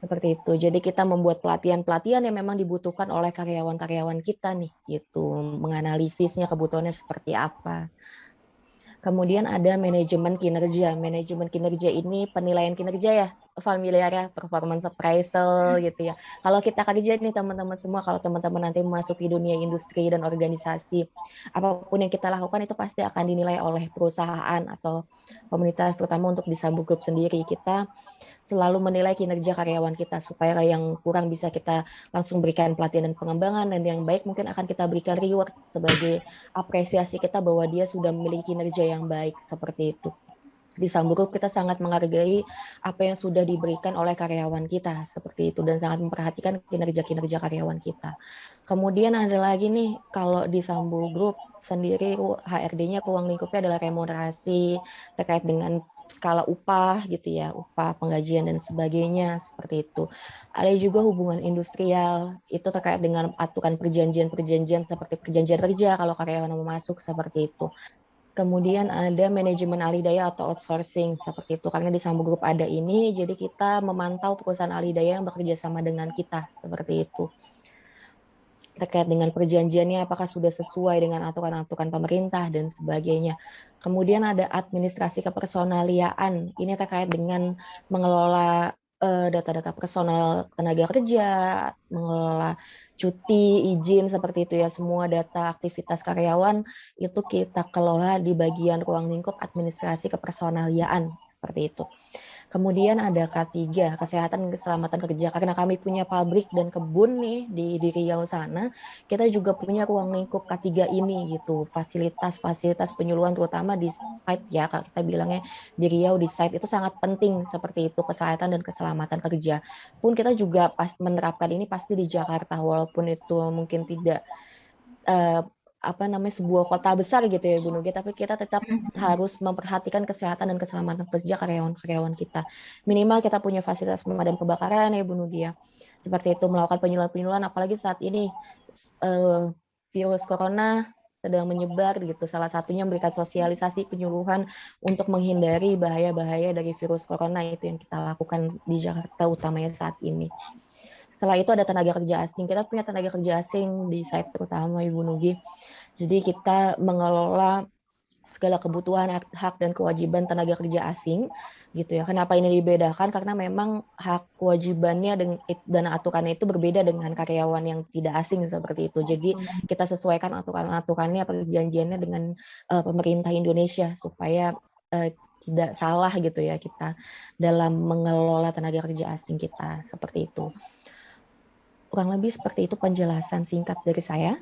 Seperti itu. Jadi kita membuat pelatihan-pelatihan yang memang dibutuhkan oleh karyawan-karyawan kita nih, gitu. Menganalisisnya kebutuhannya seperti apa. Kemudian ada manajemen kinerja. Manajemen kinerja ini penilaian kinerja ya, familiar ya, performance appraisal gitu ya. Kalau kita kerja nih teman-teman semua, kalau teman-teman nanti memasuki dunia industri dan organisasi, apapun yang kita lakukan itu pasti akan dinilai oleh perusahaan atau komunitas, terutama untuk di Sambu Group sendiri. Kita selalu menilai kinerja karyawan kita supaya yang kurang bisa kita langsung berikan pelatihan dan pengembangan, dan yang baik mungkin akan kita berikan reward sebagai apresiasi kita bahwa dia sudah memiliki kinerja yang baik seperti itu. Di Sambu Group kita sangat menghargai apa yang sudah diberikan oleh karyawan kita seperti itu dan sangat memperhatikan kinerja-kinerja karyawan kita. Kemudian ada lagi nih, kalau di Sambu Group sendiri HRD-nya ruang lingkupnya adalah remunerasi terkait dengan skala upah gitu ya, upah, penggajian dan sebagainya seperti itu. Ada juga hubungan industrial, itu terkait dengan aturan perjanjian-perjanjian seperti perjanjian kerja kalau karyawan mau masuk seperti itu. Kemudian ada manajemen alih daya atau outsourcing seperti itu. Karena di Sambu Group ada ini, jadi kita memantau perusahaan alih daya yang bekerja sama dengan kita seperti itu. Terkait dengan perjanjiannya apakah sudah sesuai dengan aturan-aturan pemerintah dan sebagainya. Kemudian ada administrasi kepersonaliaan. Ini terkait dengan mengelola data-data personal tenaga kerja, mengelola cuti, izin seperti itu ya, semua data aktivitas karyawan itu kita kelola di bagian ruang lingkup administrasi kepersonaliaan seperti itu. Kemudian ada K3, kesehatan dan keselamatan kerja. Karena kami punya pabrik dan kebun nih di Riau sana, kita juga punya ruang lingkup K3 ini gitu. Fasilitas-fasilitas penyuluhan terutama di site ya, kita bilangnya di Riau di site itu sangat penting seperti itu, kesehatan dan keselamatan kerja. Pun kita juga pas menerapkan ini pasti di Jakarta, walaupun itu mungkin tidak sebuah kota besar gitu ya Bu Nugi, tapi kita tetap harus memperhatikan kesehatan dan keselamatan kerja karyawan-karyawan kita. Minimal kita punya fasilitas pemadam kebakaran ya Bu Nugi ya. Seperti itu, melakukan penyuluhan-penyuluhan, apalagi saat ini virus corona sedang menyebar gitu. Salah satunya memberikan sosialisasi penyuluhan untuk menghindari bahaya-bahaya dari virus corona, itu yang kita lakukan di Jakarta utamanya saat ini. Setelah itu ada tenaga kerja asing. Kita punya tenaga kerja asing di site terutama Ibu Nugi. Jadi kita mengelola segala kebutuhan, hak dan kewajiban tenaga kerja asing gitu ya. Kenapa ini dibedakan? Karena memang hak kewajibannya dan aturannya itu berbeda dengan karyawan yang tidak asing seperti itu. Jadi kita sesuaikan aturan-aturannya, perjanjiannya dengan pemerintah Indonesia supaya tidak salah gitu ya kita dalam mengelola tenaga kerja asing kita seperti itu. Kurang lebih seperti itu penjelasan singkat dari saya.